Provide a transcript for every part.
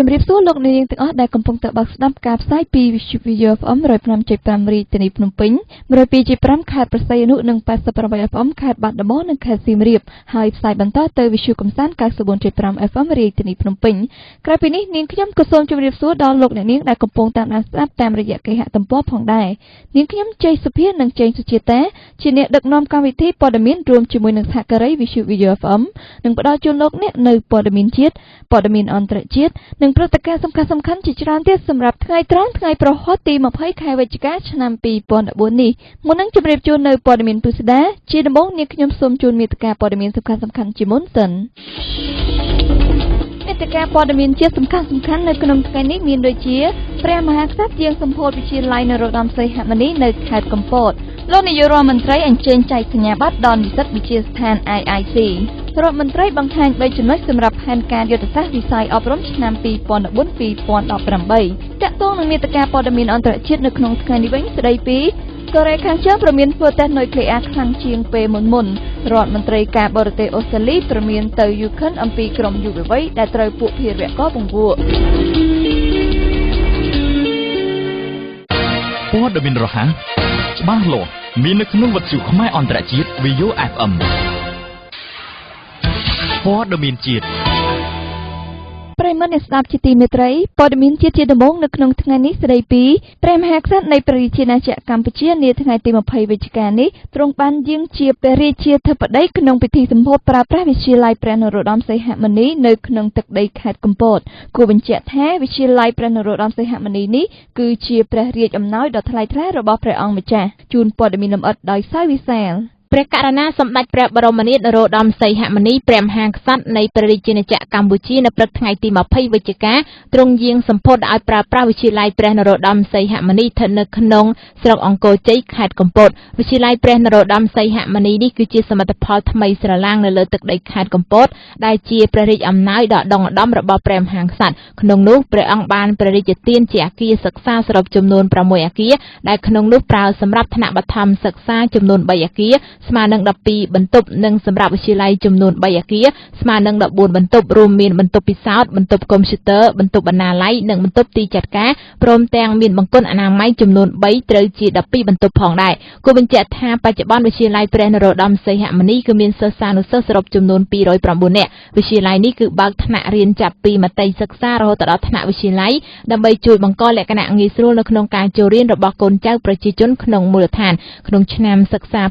ជំរាបសួរលោកនាងទាំងអស់ដែលកំពុងតាមដានស្ដាប់ការផ្សាយពីវិទ្យុ VOF FM 105.5 រាជធានីភ្នំពេញ 102.5 ខេត្តព្រះសីហនុ និង 88 FM ខេត្តបាត់ដំបង និងខេត្តសៀមរាប ហើយផ្សាយបន្តទៅវិទ្យុកំសាន្ត 94.5 FM រាជធានីភ្នំពេញ ក្រៅពីនេះនាងខ្ញុំក៏សូមជម្រាបសួរដល់លោកអ្នកនាងដែលកំពុងតាមដានស្ដាប់តាមរយៈគេហទំព័រផងដែរ នាងខ្ញុំជ័យសុភានិងចេងសុជាតាជាអ្នកដឹកនាំកម្មវិធីព័ត៌មានរួមជាមួយនឹងសហការីវិទ្យុ VOF FM នឹងផ្ដល់ជូនលោកអ្នកនៅព័ត៌មានជាតិ ព័ត៌មានអន្តរជាតិនិងព្រឹត្តិការណ៍សំខាន់ៗជាច្រើនទៀតសម្រាប់ថ្ងៃត្រង់ថ្ងៃប្រហ័សទី 20 ខែវិច្ឆិកាឆ្នាំ 2014 នេះមុននឹងជម្រាបជូននៅព័ត៌មានពិស្ដាជាដំបូងនាងខ្ញុំសូមជូនមេត្តាព័ត៌មានសំខាន់ៗជាមុនសិនមេត្តាព័ត៌មានជាសំខាន់ៗនៅក្នុងថ្ងៃនេះមានដូចជាព្រះមហាក្សត្រយាងសម្ពោធវិទ្យាល័យនរោត្តមសីហមុនីនៅខេត្តកំពតលោកនាយករដ្ឋមន្ត្រីអញ្ជើញចែកសញ្ញាបត្រដល់និស្សិតវិទ្យាស្ថាន IIC រដ្ឋមន្ត្រីបង្ហាញ3ចំណុចសម្រាប់ផែនការយុទ្ធសាស្ត្រវិស័យអប់រំឆ្នាំ 2014-2018 តាក់ទងនឹងមេត្តាព័ត៌មានអន្តរជាតិនៅក្នុងថ្ងៃនេះវិញស្ដីពីកូរ៉េខាងជើងប្រមានធ្វើតេស្តនុយក្លេអ៊ែរខ្លាំងជាងពេលមុនរដ្ឋមន្ត្រីការបរទេសអូស្ត្រាលីប្រមានទៅយូខិនអំពីក្រុមយុវវ័យដែលត្រូវពួកភេរវកបង្រួបព័ត៌មានរហ័សច្បាស់លាស់មាននៅក្នុងវិទ្យុខ្មែរអន្តរជាតិ VOF FM ព័ត៌មានជាតិប្រិមត្តអ្នកស្ដាប់ជាទីមេត្រីព័ត៌មានជាតិជាដំបូងនៅក្នុងថ្ងៃនេះស្ដីពីព្រះមហាក្សត្រនៃព្រះរាជាណាចក្រកម្ពុជានាថ្ងៃទី 20 វិច្ឆិកានេះទ្រង់បានយាងជាព្រះរាជាធិបតីក្នុងពិធីសម្ពោធប្រើប្រាស់វិទ្យាល័យព្រះនរោត្តមសីហមុនីនៅក្នុងទឹកដីខេត្តកំពតគួរបញ្ជាក់ថាវិទ្យាល័យព្រះនរោត្តមសីហមុនីនេះគឺជាព្រះរាជអំណោយដ៏ថ្លៃថ្លារបស់ព្រះអង្គម្ចាស់ជូនព័ត៌មានលម្អិតដោយសាយវិសាលព្រះករុណាសម្ដេចព្រះបរមនាថនរោត្តមសីហមុនីព្រះមហាក្សត្រនៃព្រះរាជាណាចក្រកម្ពុជានៅព្រឹកថ្ងៃទី 20 វិច្ឆិកាទ្រង់យាងសម្ពោធឲ្យប្រើប្រាស់វិទ្យាល័យព្រះនរោត្តមសីហមុនីស្ថិតនៅក្នុងស្រុកអង្គរជ័យខេត្តកំពតវិទ្យាល័យព្រះនរោត្តមសីហមុនីនេះគឺជាសមិទ្ធផលថ្មីស្រឡាងនៅលើទឹកដីខេត្តកំពតដែលជាព្រះរាជអំណោយដ៏ដងឧត្តមរបស់ព្រះមហាក្សត្រក្នុងនោះព្រះអង្គបានព្រះរាជទានជាអគារសិក្សាសរុបចំនួន 6 អគារដែលក្នុងនោះប្រើសម្រាប់ថ្នាក់បឋមសិក្សាចំនួន 3 អគារស្មើនឹង 12 បន្ទប់និងសម្រាប់វិទ្យាល័យចំនួន 3 អគារស្មើនឹង 14 បន្ទប់រួមមានបន្ទប់ពិសោធន៍បន្ទប់កុំព្យូទ័របន្ទប់បណ្ណាល័យនិងបន្ទប់ទីចាត់ការព្រមទាំងមានបង្គន់អនាម័យចំនួន 3 ត្រូវជា 12 បន្ទប់ផងដែរគួរបញ្ជាក់ថាបច្ចុប្បន្នវិទ្យាល័យព្រះនរោត្តមសីហមុនីគឺមានសិស្សានុសិស្សសរុបចំនួន 209 នាក់វិទ្យាល័យនេះគឺបើកថ្នាក់រៀនចាប់ពីមត្តេយ្យសិក្សារហូតដល់ថ្នាក់វិទ្យាល័យដើម្បីជួយបង្កលក្ខណៈងាយស្រួលនៅក្នុងការចូលរៀនរបស់កូនចៅប្រជាជនក្នុងមូលដ្ឋានក្នុងឆ្នាំសិក្សា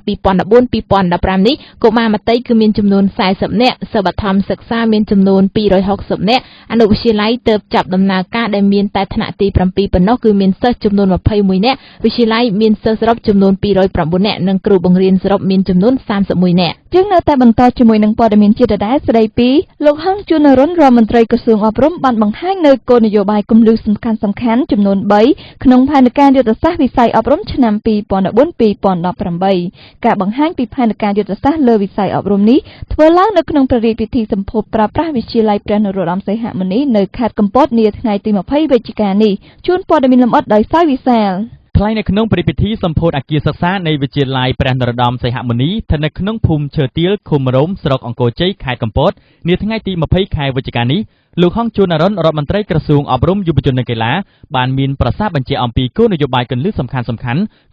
2014-2015 នេះកុមារមត្តេយ្យគឺមានចំនួន 40 នាក់សិស្សបឋមសិក្សាមានចំនួន 260 នាក់អនុវិទ្យាល័យទើបចាប់ដំណើរការដែលមានតែថ្នាក់ទី 7 ប៉ុណ្ណោះគឺមានសិស្សចំនួន 21 នាក់វិទ្យាល័យមានសិស្សសរុបចំនួន 209 នាក់និងគ្រូបង្រៀនសរុបមានចំនួន 31 នាក់យើងនៅតែបន្តជាមួយនឹងព័ត៌មានជាតិដដែលស្ដីពីលោកហងជួននរុនរដ្ឋមន្ត្រីក្រសួងអប់រំបានបង្ហាញនៅគោលនយោបាយគន្លឹះសំខាន់ៗចំនួន 3 ក្នុងផែនការយុទ្ធសាស្ត្រវិស័យអប់រំឆ្នាំ 2014-2018 ការបង្ហាញពីផែនការយុទ្ធសាស្ត្រលើវិស័យអប់រំនេះធ្វើឡើងនៅក្នុងព្រះរាជពិធីសម្ពោធប្រើប្រាស់វិទ្យាល័យព្រះនរោត្តមសីហមុនីនៅខេត្តកំពតនាថ្ងៃទី 20 វិច្ឆិកានេះជួនព័ត៌មានលម្អិតដោយសាយវិសាលថ្លែងនៅក្នុងព្រឹត្តិពិធីសម្ពោធអគារសិក្សានៃវិទ្យាល័យព្រះនរោត្តមសីហមុនីស្ថិតនៅក្នុងភូមិឈើទាលឃុំរោមស្រុកអង្គរជ័យខេត្តកំពតនាថ្ងៃទី 20 ខែវិច្ឆិកានេះលោកហងជួននរុនរដ្ឋមន្ត្រីក្រសួងអប់រំយុវជននិងកីឡាបានមានប្រសាសន៍បញ្ជាក់អំពីគោលនយោបាយគន្លឹះសំខាន់ៗ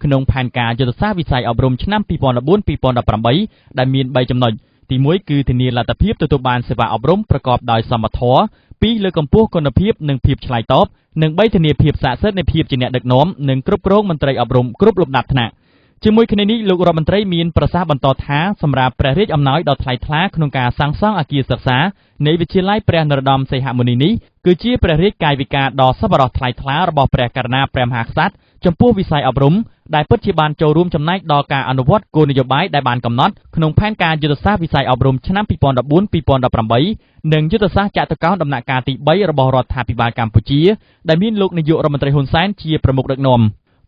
ក្នុងផែនការយុទ្ធសាស្ត្រវិស័យអប់រំឆ្នាំ 2014-2018 ដែលមាន 3 ចំណុចទី 1 គឺធានាលទ្ធភាពទទួលបានសេវាអប់រំប្រកបដោយសមធម៌ 2 លើកកម្ពស់គុណភាពនិងភាពឆ្លើយតបនិង 3 ធានាភាពស័ក្តិសិទ្ធិនៃភាពជាអ្នកដឹកនាំនិងគ្រប់គ្រងមន្ត្រីអប់រំគ្រប់លំដាប់ថ្នាក់ជាមួយគ្នានេះលោករដ្ឋមន្ត្រីមានប្រសាសន៍បន្តថាសម្រាប់ព្រះរាជអំណោយដ៏ថ្លៃថ្លាក្នុងការសាងសង់អគារសិក្សានៃវិទ្យាល័យព្រះនរោត្តមសីហមុនីនេះគឺជាព្រះរាជកាយវិការដ៏សប្បុរសថ្លៃថ្លារបស់ព្រះករុណាព្រះមហាក្សត្រចំពោះវិស័យអប់រំដែលពិតជាបានចូលរួមចំណែកដល់ការអនុវត្តគោលនយោបាយដែលបានកំណត់ក្នុងផែនការយុទ្ធសាស្ត្រវិស័យអប់រំឆ្នាំ 2014-2018 និងយុទ្ធសាស្ត្រចតុកោណដំណាក់កាលទី 3 របស់រដ្ឋាភិបាលកម្ពុជាដែលមានលោកនាយករដ្ឋមន្ត្រីហ៊ុនសែនជាប្រមុខដឹកនាំ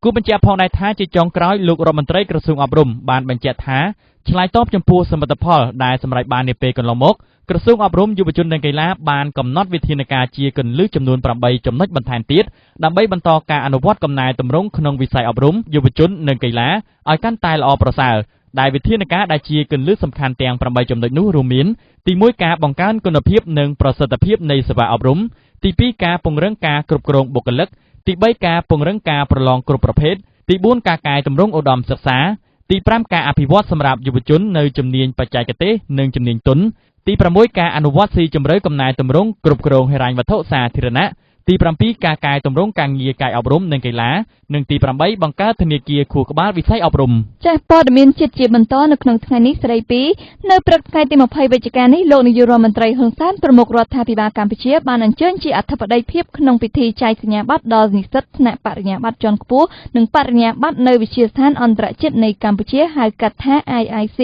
គូបញ្ជាក់ផងដែរថាជាចុងក្រោយលោករដ្ឋមន្ត្រីក្រសួងអប់រំបានបញ្ជាក់ថាឆ្លើយតបចំពោះសមិទ្ធផលដែលសម្រេចបាននាពេលកន្លងមកក្រសួងអប់រំយុវជននិងកីឡាបានកំណត់វិធានការជាគន្លឹះចំនួន 8 ចំណុចបន្ថែមទៀតដើម្បីបន្តការអនុវត្តកំណែទម្រង់ក្នុងវិស័យអប់រំយុវជននិងកីឡាឲ្យកាន់តែល្អប្រសើរដែលវិធានការដែលជាគន្លឹះសំខាន់ទាំង 8 ចំណុចនោះរួមមានទី 1 ការបង្កើនគុណភាពនិងប្រសិទ្ធភាពនៃសេវាអប់រំ ទី2ការពង្រឹងការគ្រប់គ្រងបុគ្គលិកទី3ការពង្រឹងការប្រឡងគ្រប់ប្រភេទទី4ការកែតម្រង់ឧត្តមសិក្សាទី5ការអភិវឌ្ឍសម្រាប់យុវជននៅជំនាញបច្ចេកទេសនិងជំនាញទន់ទី6ការអនុវត្តស៊ីជម្រៅកំណែទម្រង់គ្រប់គ្រងហិរញ្ញវត្ថុសាធារណៈទី7ការកែតម្រង់ការងារកាយអប់រំនិងកីឡានិងទី8បង្កើតធនាគារខួរក្បាលវិស័យអប់រំ ចាស់ព័ត៌មានជាតិជាបន្តនៅក្នុងថ្ងៃនេះស្ដីពីនៅព្រឹកថ្ងៃទី20វិច្ឆិកានេះលោកនាយករដ្ឋមន្ត្រីហ៊ុនសែនប្រមុខរដ្ឋាភិបាលកម្ពុជាបានអញ្ជើញជាអធិបតីភាពក្នុងពិធីចែកសញ្ញាបត្រដល់និស្សិតថ្នាក់បរិញ្ញាបត្រជាន់ខ្ពស់និងបរិញ្ញាបត្រនៅវិទ្យាស្ថានអន្តរជាតិនៃកម្ពុជាហៅកាត់ថា IIC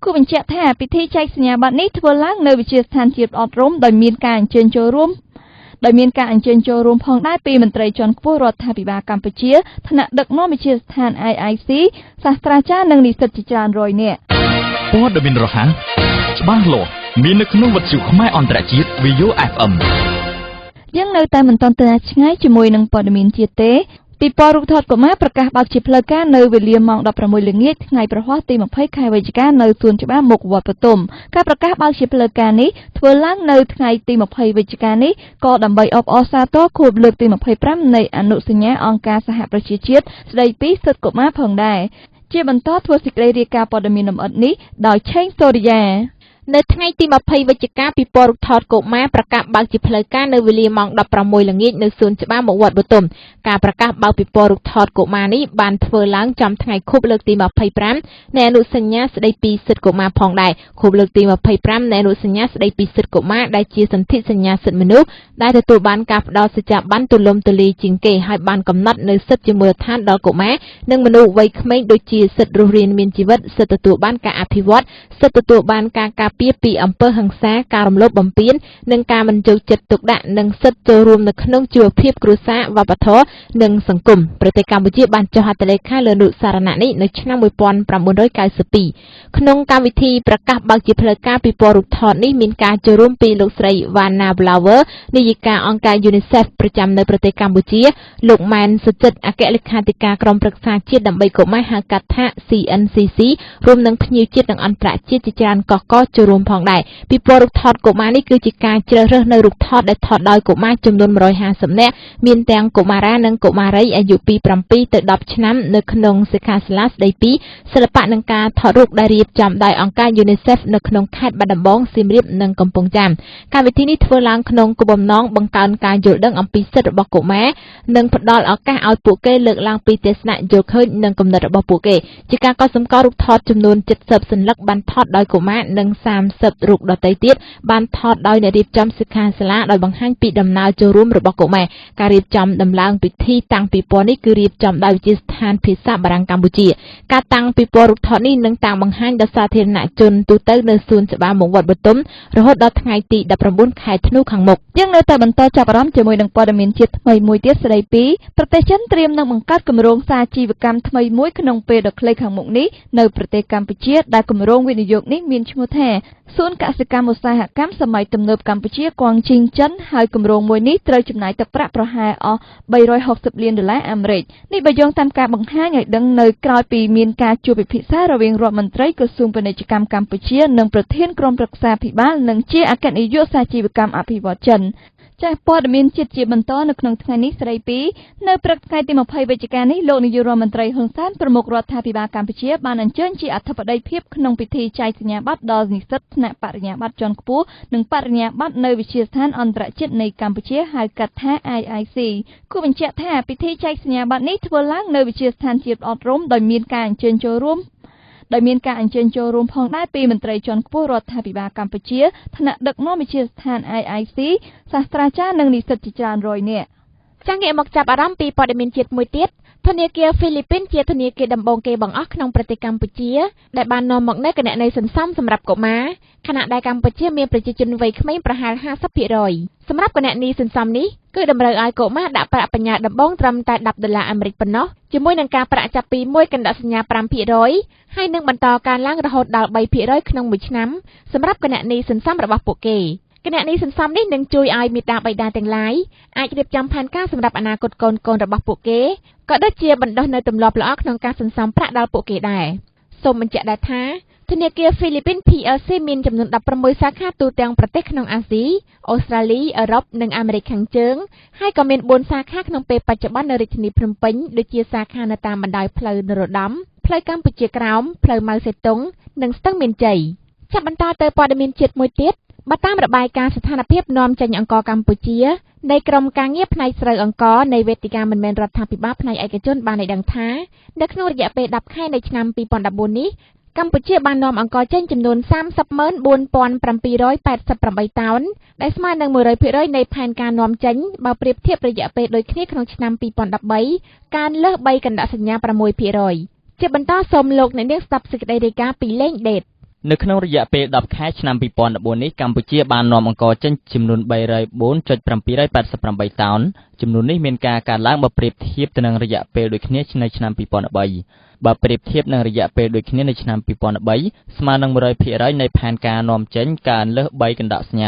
គូបញ្ជាក់ថាពិធីចែកសញ្ញាបត្រនេះធ្វើឡើងនៅវិទ្យាស្ថានជាតិអប់រំដោយមានការអញ្ជើញចូលរួមផងដែរពីមន្ត្រីជាន់ខ្ពស់រដ្ឋាភិបាលកម្ពុជាថ្នាក់ដឹកនាំវិទ្យាស្ថាន IIC សាស្ត្រាចារ្យនិងនិស្សិតជាច្រើនរយនាក់ព័ត៌មានរហ័សច្បាស់លាស់មាននៅក្នុងវិទ្យុខ្មែរអន្តរជាតិ VO FM យើងនៅតែមិនទាន់ទៅឆ្ងាយជាមួយនឹងព័ត៌មានជាតិទេពីពណ៌រូបថតកុមារប្រកាសបើកជាផ្លូវការនៅវេលាម៉ោង 16 ល្ងាចថ្ងៃប្រហ័សទី 20 ខែវិច្ឆិកានៅសួនច្បារមុខវត្តបទុមការប្រកាសបើកជាផ្លូវការនេះធ្វើឡើងនៅថ្ងៃទី 20 វិច្ឆិកានេះក៏ដើម្បីអបអរសាទរខួបលើកទី 25 នៃអនុសញ្ញាអង្គការសហប្រជាជាតិស្តីពីសិទ្ធិកុមារផងដែរជាបន្តធ្វើសេចក្តីរាយការណ៍ព័ត៌មានលម្អិតនេះដោយឆេងសូរិយានៅថ្ងៃទី 20 វិច្ឆិកាពិព័រណ៍រូបថតកុមារប្រកាសបើកជាផ្លូវការនៅវេលាម៉ោង 16 ល្ងាចនៅសួនច្បារមុខវត្តបទុមការប្រកាសបើកពិព័រណ៍រូបថតកុមារនេះបានធ្វើឡើងចំថ្ងៃខួបលើកទី 25 នៃអនុសញ្ញាស្តីពីសិទ្ធិកុមារផងដែរខួបលើកទី 25 នៃអនុសញ្ញាស្តីពីសិទ្ធិកុមារដែលជាសន្ធិសញ្ញាសិទ្ធិមនុស្សដែលទទួលបានការផ្ដល់សច្ចាប័នទូលំទូលាយជាងគេហើយបានកំណត់នៅសិទ្ធិជាមូលដ្ឋានដល់កុមារនិងមនុស្សវ័យក្មេងដូចជាសិទ្ធិរស់រានមានជីវិតសិទ្ធិទទួលបានការអភិវឌ្ឍសិទ្ធិទទួលបានការការពារពីអំពើហិង្សាការរំលោភបំពាននិងការមិនយកចិត្តទុកដាក់និងសិទ្ធិចូលរួមនៅក្នុងជីវភាពគ្រួសារវប្បធម៌និងសង្គមប្រទេសកម្ពុជាបានចុះហត្ថលេខាលើអនុសារណៈនេះនៅឆ្នាំ 1992 ក្នុងកម្មវិធីប្រកាសបើកជាផ្លូវការពិព័រណ៍រូបថតនេះមានការចូលរួមពីលោកស្រី Vanna Blower នាយិកាអង្គការ UNICEF ប្រចាំនៅប្រទេសកម្ពុជាលោកម៉ែនសុចិត្រអគ្គលេខាធិការក្រុមប្រឹក្សាជាតិដើម្បីកុមារហៅកាត់ថា CNCC រួមនឹងភ្ញៀវជាតិនិងអន្តរជាតិជាច្រើនកកចូលរួមផងដែរពិព័រណ៍រូបថតកុមារនេះគឺជាការជ្រើសរើសនៅរូបថតដែលថតដោយកុមារចំនួន 150 នាក់មានទាំងកុមារានិងកុមារីអាយុពី 7 ទៅ 10 ឆ្នាំនៅក្នុងសិក្ខាសាលាស្តីពីសិល្បៈនិងការថតរូបដែលរៀបចំដោយអង្គការ UNICEF នៅក្នុងខេត្តបាត់ដំបងសៀមរាបនិងកំពង់ចាមកម្មវិធីនេះធ្វើឡើងក្នុងគោលបំណងបង្កើនការយល់ដឹងអំពីសិទ្ធិរបស់កុមារនិងផ្ដល់ឱកាសឲ្យពួកគេលើកឡើងពីទស្សនៈយល់ឃើញនិងគំនិតរបស់ពួកគេជាការកត់សម្គាល់រូបថតចំនួន 70 សន្លឹកបានថតដោយកុមារនិង 30 រូបដទៃទៀតបានថតដោយអ្នករៀបចំសិក្ខាសាលាដោយបង្ហាញពីដំណើរចូលរួមរបស់កុមារការរៀបចំដំឡើងពិធីតាំងពិព័រណ៍នេះគឺរៀបចំដោយវិទ្យាស្ថានភាសាបារាំងកម្ពុជាការតាំងពិព័រណ៍រូបថតនេះនឹងតាំងបង្ហាញដល់សាធារណជនទូទៅនៅសួនច្បារមុខវត្តបទុមរហូតដល់ថ្ងៃទី 19 ខែធ្នូខាងមុខយើងនៅតែបន្តចាប់អារម្មណ៍ជាមួយនឹងព័ត៌មានជាតិថ្មីមួយទៀតស្តីពីប្រទេសចិនត្រៀមនឹងបង្កើតគម្រោងសាជីវកម្មថ្មីមួយក្នុងពេលដ៏ខ្លីខាងមុខនេះនៅប្រទេសកម្ពុជាដែលគម្រោងវិនិយោគនេះមានឈ្មោះថាសួនកសិកម្មឧស្សាហកម្មសម័យទំនើបកម្ពុជាគួងជីងចិនហើយគម្រោងមួយនេះត្រូវចំណាយទឹកប្រាក់ប្រហែលអស់$360 លានអាមេរិកនេះបើយោងតាមការបង្ហាញឲ្យដឹងនៅក្រោយពីមានការជួបពិភាក្សារវាងរដ្ឋមន្ត្រីក្រសួងពាណិជ្ជកម្មកម្ពុជានិងប្រធានក្រុមប្រឹក្សាភិបាលនិងជាអគ្គនាយកសាជីវកម្មអភិវឌ្ឍចិនចាស់ព័ត៌មានជាតិជាបន្តនៅក្នុងថ្ងៃនេះស្ដីពីនៅព្រឹកថ្ងៃទី 20 វិច្ឆិកានេះលោកនាយករដ្ឋមន្ត្រីហ៊ុនសែនប្រមុខរដ្ឋាភិបាលកម្ពុជាបានអញ្ជើញជាអធិបតីភាពក្នុងពិធីចែកសញ្ញាបត្រដល់និស្សិតថ្នាក់បរិញ្ញាបត្រជាន់ខ្ពស់និងបរិញ្ញាបត្រនៅវិទ្យាស្ថានអន្តរជាតិនៃកម្ពុជាហៅកាត់ថា IIC គូបញ្ជាក់ថាពិធីចែកសញ្ញាបត្រនេះធ្វើឡើងនៅវិទ្យាស្ថានជាតិអប់រំដោយមានការអញ្ជើញចូលរួមផងដែរពីមន្ត្រីជាន់ខ្ពស់រដ្ឋាភិបាលកម្ពុជាថ្នាក់ដឹកនាំវិទ្យាស្ថាន IIC សាស្ត្រាចារ្យនិងនិស្សិតជាច្រើនរយនាក់ចា៎ងាកមកចាប់អារម្មណ៍ពីព័ត៌មានជាតិមួយទៀតធនាគារហ្វីលីពីនជាធនាគារដំបូងគេបង្អស់ក្នុងប្រទេសកម្ពុជាដែលបាននាំមកនូវគណនេយ្យសន្សំសម្រាប់កុមារខណៈដែលកម្ពុជាមានប្រជាជនវ័យក្មេងប្រហែល 50% សម្រាប់គណនេយ្យសន្សំនេះគឺតម្រូវឲ្យកុមារដាក់ប្រាក់បញ្ញើដំបូងត្រឹមតែ$10អាមេរិកប៉ុណ្ណោះជាមួយនឹងការប្រាក់ចាប់ពី1កណ្ដកសញ្ញា 5% ហើយនឹងបន្តកើនឡើងរហូតដល់ 3% ក្នុងមួយឆ្នាំសម្រាប់គណនេយ្យសន្សំរបស់ពួកគេគណនេយ្យសន្សំនេះនឹងជួយឲ្យមាតាបិតាទាំងឡាយអាចរៀបចំផែនការសម្រាប់អនាគតកូនៗរបស់ពួកគេក៏ដូចជាបណ្ដុះនូវទម្លាប់ល្អក្នុងការសន្សំប្រាក់ដល់ពួកគេដែរសូមបញ្ជាក់ដែរថា ធនាគារហ្វីលីពីន PLC មានចំនួន16សាខាទូទាំងប្រទេសក្នុងអាស៊ីអូស្ត្រាលីអឺរ៉ុបនិងអាមេរិកខាងជើងហើយក៏មាន4សាខាក្នុងពេលបច្ចុប្បន្ននៅរាជធានីភ្នំពេញដូចជាសាខានៅតាមបណ្ដោយផ្លូវនរោត្តមផ្លូវកម្ពុជាក្រោមផ្លូវម៉ៅសេតុងនិងស្ទឹងមានជ័យចាប់បន្តទៅព័ត៌មានជាតិមួយទៀតបើតាមរបាយការណ៍ស្ថានភាពនាំចេញអង្ករកម្ពុជានៃក្រុមការងារផ្នែកស្រូវអង្ករនៃវេទិកាមិនមែនរដ្ឋាភិបាលផ្នែកឯកជនបានឲ្យដឹងថានៅក្នុងរយៈពេល10ខែនៃឆ្នាំ2014នេះកម្ពុជាបាននាំអង្ករចេញចំនួន 304,788 តោនដែលស្មើនឹង 100% នៃផែនការនាំចេញបើប្រៀបធៀបរយៈពេលដូចគ្នាក្នុងឆ្នាំ2013កើនលើស3កណ្ដាក់សញ្ញា 6%ជាបន្តសូមលោកអ្នកនាងស្ដាប់សេចក្តីរាយការណ៍ពីលេងដេតនៅក្នុងរយៈពេល10ខែឆ្នាំ2014នេះកម្ពុជាបាននាំអង្ករចេញចំនួន 304.788 តោនចំនួននេះមានការកើនឡើងបើប្រៀបធៀបទៅនឹងរយៈពេលដូចគ្នានៅឆ្នាំ2013បើប្រៀបធៀបនឹងរយៈពេលដូចគ្នានៅឆ្នាំ2013ស្មើនឹង 100% នៃផែនការនាំចេញកើនលើស3កណ្ដាក់សញ្ញា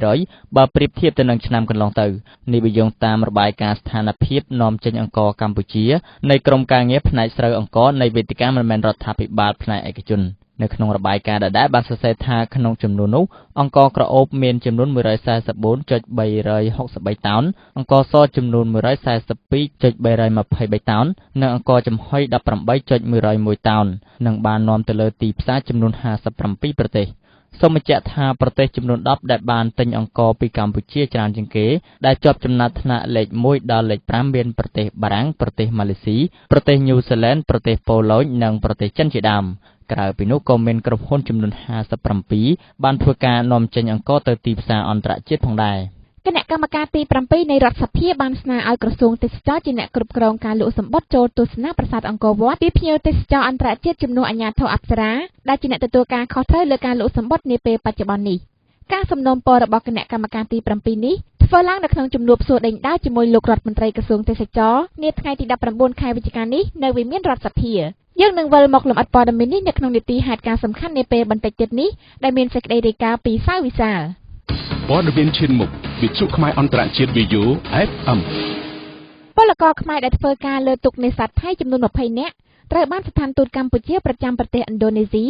60% បើប្រៀបធៀបទៅនឹងឆ្នាំកន្លងទៅនេះបើយោងតាមរបាយការណ៍ស្ថានភាពនាំចេញអង្ករកម្ពុជានៃក្រុមការងារផ្នែកស្រូវអង្ករនៃវេទិកាមិនមែនរដ្ឋាភិបាលផ្នែកឯកជននៅក្នុងរបាយការណ៍ដដែលបានសរសេរថាក្នុងចំនួននោះអង្ករក្រអូបមានចំនួន 144.363 តោនអង្ករសចំនួន 142.323 តោននិងអង្ករចំហុយ 18.101 តោននិងបាននាំទៅលើទីផ្សារចំនួន57ប្រទេសសូមបញ្ជាក់ថាប្រទេសចំនួន10ដែលបានទិញអង្ករពីកម្ពុជាច្រើនជាងគេដែលជាប់ចំណាត់ថ្នាក់លេខ1ដល់លេខ5មានប្រទេសបារាំងប្រទេសម៉ាឡេស៊ីប្រទេសញូហ្សេឡែនប្រទេសប៉ូឡូញនិងប្រទេសចិនជាដើមក្រៅពីនោះក៏មានក្រុមហ៊ុនចំនួន57បានធ្វើការនាំចេញអង្ករទៅទីផ្សារអន្តរជាតិផងដែរគណៈកម្មការទី7នៃរដ្ឋសភាបានស្នើឲ្យក្រសួងទេសចរជាអ្នកគ្រប់គ្រងការលក់សម្បត្តិចូលទស្សនាប្រាសាទអង្គរវត្តពីភ្ញៀវទេសចរអន្តរជាតិជំនួសអាជ្ញាធរអប្សរាដែលជាអ្នកទទួលការខុសត្រូវលើការលក់សម្បត្តិនាពេលបច្ចុប្បន្ននេះការសំណូមពររបស់គណៈកម្មការទី7នេះធ្វើឡើងនៅក្នុងជំនួបសួរដេញដោលជាមួយលោករដ្ឋមន្ត្រីក្រសួងទេសចរនាថ្ងៃទី19ខែវិច្ឆិកានេះនៅវិមានរដ្ឋសភាយើងនឹងវិលមកលម្អិតព័ត៌មាននេះនៅក្នុងនីតិហេតុការណ៍សំខាន់នាពេលបន្តិចទៀតនេះដែលមានសេចក្តីរាយការណ៍ពីសាវវិសាលព័ត៌មានឈានមុខវិទ្យុខ្មែរអន្តរជាតិ VU FM ពលករខ្មែរដែលធ្វើការលើទូកនេសាទថៃចំនួន20នាក់ត្រូវបានស្ថានទូតកម្ពុជាប្រចាំប្រទេសឥណ្ឌូនេស៊ី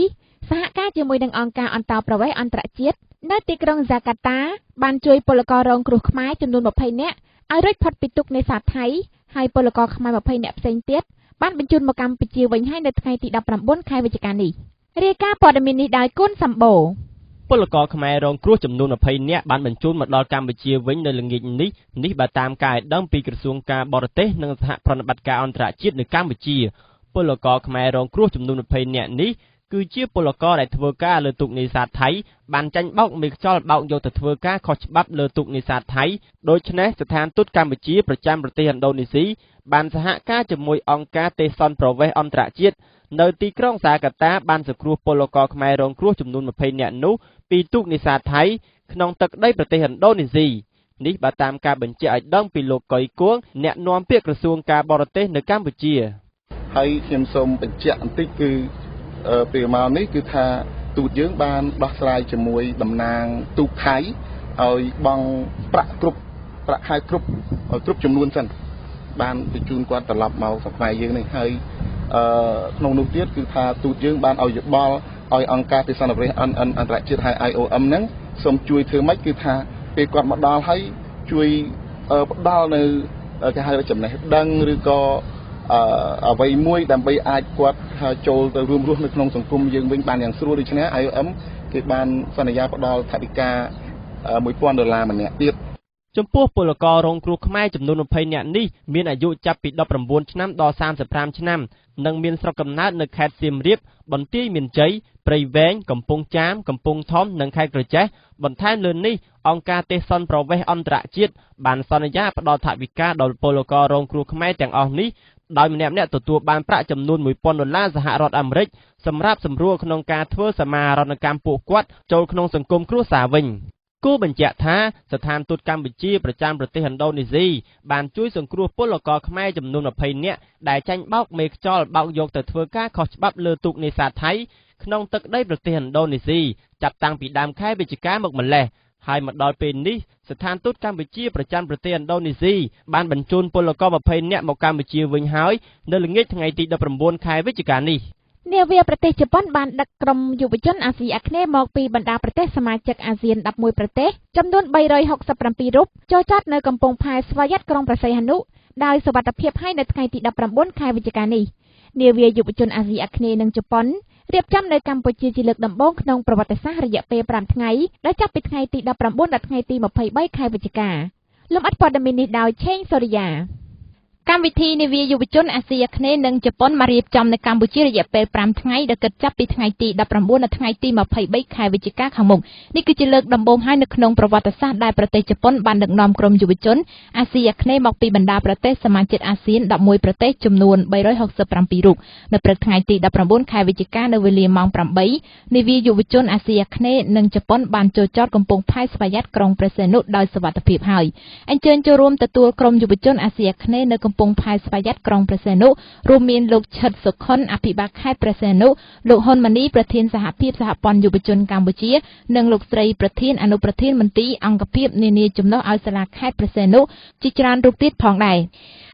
សហការជាមួយនឹងអង្គការអន្តោប្រវេសន៍អន្តរជាតិនៅទីក្រុងហ្សាកាតាបានជួយពលកររងគ្រោះខ្មែរចំនួន20នាក់ឲ្យរួចផុតពីទូកនេសាទថៃហើយពលករខ្មែរ20នាក់ផ្សេងទៀតបានបញ្ជូនមកកម្ពុជាវិញហើយនៅថ្ងៃទី19ខែវិច្ឆិកានេះរាយការណ៍ព័ត៌មាននេះដោយគុណសម្បូរពលករខ្មែររងគ្រោះចំនួន20នាក់បានបញ្ជូនមកដល់កម្ពុជាវិញនៅល្ងាចនេះបើតាមការឲ្យដឹងពីក្រសួងការបរទេសនិងសហប្រតិបត្តិការអន្តរជាតិនៅកម្ពុជាពលករខ្មែររងគ្រោះចំនួន20នាក់នេះគឺជាពលករដែលធ្វើការលើទូកនេសាទថៃបានចាញ់បោកមេខ្យល់បោកយកទៅធ្វើការខុសច្បាប់លើទូកនេសាទថៃដូច្នេះស្ថានទូតកម្ពុជាប្រចាំប្រទេសឥណ្ឌូនេស៊ីបានសហការជាមួយអង្គការទេសន្តប្រវេសន៍អន្តរជាតិនៅទីក្រុងហ្សាកាតាបានសង្គ្រោះពលករខ្មែររងគ្រោះចំនួន20នាក់នោះពីទូកនេសាទថៃក្នុងទឹកដីប្រទេសឥណ្ឌូនេស៊ីនេះបើតាមការបញ្ជាក់ឲ្យដឹងពីលោកកុយគួងអ្នកនាំពាក្យក្រសួងការបរទេសនៅកម្ពុជាហើយខ្ញុំសូមបញ្ជាក់បន្តិចគឺពេលមកនេះគឺថាទូតយើងបានដោះស្រាយជាមួយតំណាងទូកថៃឲ្យបង់ប្រាក់ខែគ្រប់ចំនួនសិនបានបញ្ជូនគាត់ត្រឡប់មកស្រុកខ្មែរយើងនេះហើយក្នុងនោះទៀតគឺថាទូតយើងបានឲ្យយោបល់ឲ្យអង្គការទេសន្តប្រវេសន៍អន្តរជាតិហើយ IOM ហ្នឹងសូមជួយធ្វើម៉េចគឺថាពេលគាត់មកដល់ហើយជួយផ្ដល់នៅគេហៅចំណេះដឹងឬក៏អ្វីមួយដើម្បីអាចគាត់ចូលទៅរួមរស់នៅក្នុងសង្គមយើងវិញបានយ៉ាងស្រួលដូច្នេះ IOM គេបានសន្យាផ្ដល់ថវិកា$1000ម្នាក់ទៀតចំពោះពលកររងគ្រោះខ្មែរចំនួន20នាក់នេះមានអាយុចាប់ពី19ឆ្នាំដល់35ឆ្នាំនិងមានស្រុកកំណើតនៅខេត្តសៀមរាបបន្ទាយមានជ័យព្រៃវែងកំពង់ចាមកំពង់ធំនិងខេត្តក្រចេះបន្ថែមលើនេះអង្គការទេសន្តប្រវេសន៍អន្តរជាតិបានសន្យាផ្ដល់ថវិកាដល់ពលកររងគ្រោះខ្មែរទាំងអស់នេះដោយម្នាក់ទទួលបានប្រាក់ចំនួន$1000សហរដ្ឋអាមេរិកសម្រាប់សម្រួលក្នុងការធ្វើសមាហរណកម្មពួកគាត់ចូលក្នុងសង្គមគ្រួសារវិញគូបញ្ជាក់ថាស្ថានទូតកម្ពុជាប្រចាំប្រទេសឥណ្ឌូនេស៊ីបានជួយសង្គ្រោះពលករខ្មែរចំនួន20នាក់ដែលចាញ់បោកមេខ្យល់បោកយកទៅធ្វើការខុសច្បាប់លើទូកនេសាទថៃក្នុងទឹកដីប្រទេសឥណ្ឌូនេស៊ីចាប់តាំងពីដើមខែវិច្ឆិកាមកម្លេះហើយមកដល់ពេលនេះស្ថានទូតកម្ពុជាប្រចាំប្រទេសឥណ្ឌូនេស៊ីបានបញ្ជូនពលករ20នាក់មកកម្ពុជាវិញហើយនៅល្ងាចថ្ងៃទី19ខែវិច្ឆិកានេះ នាវាប្រទេសជប៉ុនបានដឹកក្រុមយុវជនអាស៊ីអាគ្នេយ៍មកពីបណ្ដាប្រទេសសមាជិកអាស៊ាន11ប្រទេសចំនួន367រូបចូលចតនៅកំពង់ផែស្វយ័តក្រុងព្រះសីហនុដោយសុវត្ថិភាពហើយនៅថ្ងៃទី19ខែវិច្ឆិកានេះនាវាយុវជនអាស៊ីអាគ្នេយ៍និងជប៉ុនរៀបចំនៅកម្ពុជាជាលើកដំបូងក្នុងប្រវត្តិសាស្ត្ររយៈពេល5ថ្ងៃដែលចាប់ពីថ្ងៃទី19ដល់ថ្ងៃទី23ខែវិច្ឆិកាលំអិតព័ត៌មាននេះដោយឆេងសូរិយាកម្មវិធីនាវាយុវជនអាស៊ីអាគ្នេយ៍និងជប៉ុនមករៀបចំនៅកម្ពុជារយៈពេល5ថ្ងៃដែលគិតចាប់ពីថ្ងៃទី19ដល់ថ្ងៃទី23ខែវិច្ឆិកាខាងមុខនេះគឺជាលើកដំបូងហើយនៅក្នុងប្រវត្តិសាស្ត្រដែលប្រទេសជប៉ុនបានដឹកនាំក្រុមយុវជនអាស៊ីអាគ្នេយ៍មកពីបណ្ដាប្រទេសសមាជិកអាស៊ាន11ប្រទេសចំនួន367រូបនៅព្រឹកថ្ងៃទី19ខែវិច្ឆិកានៅវេលាម៉ោង8នាវាយុវជនអាស៊ីអាគ្នេយ៍និងជប៉ុនបានចូលចតកំពង់ផែស្វយ័តក្រុងព្រះសីហនុដោយសុវត្ថិភាពហើយអញ្ជើញចូលរួមទទួលក្រុមយុវជនអាស៊ីអាគ្នេយ៍នៅកំពង់ផែស្វយ័តក្រុងព្រះសីហនុរួមមានលោកឈិតសុខុនអភិបាលខេត្តព្រះសីហនុលោកហ៊ុនម៉ាណីប្រធានសហភាពសហព័ន្ធយុវជនកម្ពុជានិងលោកស្រីប្រធានអនុប្រធានមន្ទីរអង្គភាពនានាជំនួសឲ្យសាលាខេត្តព្រះសីហនុជាច្រើនរូបទៀតផងដែរ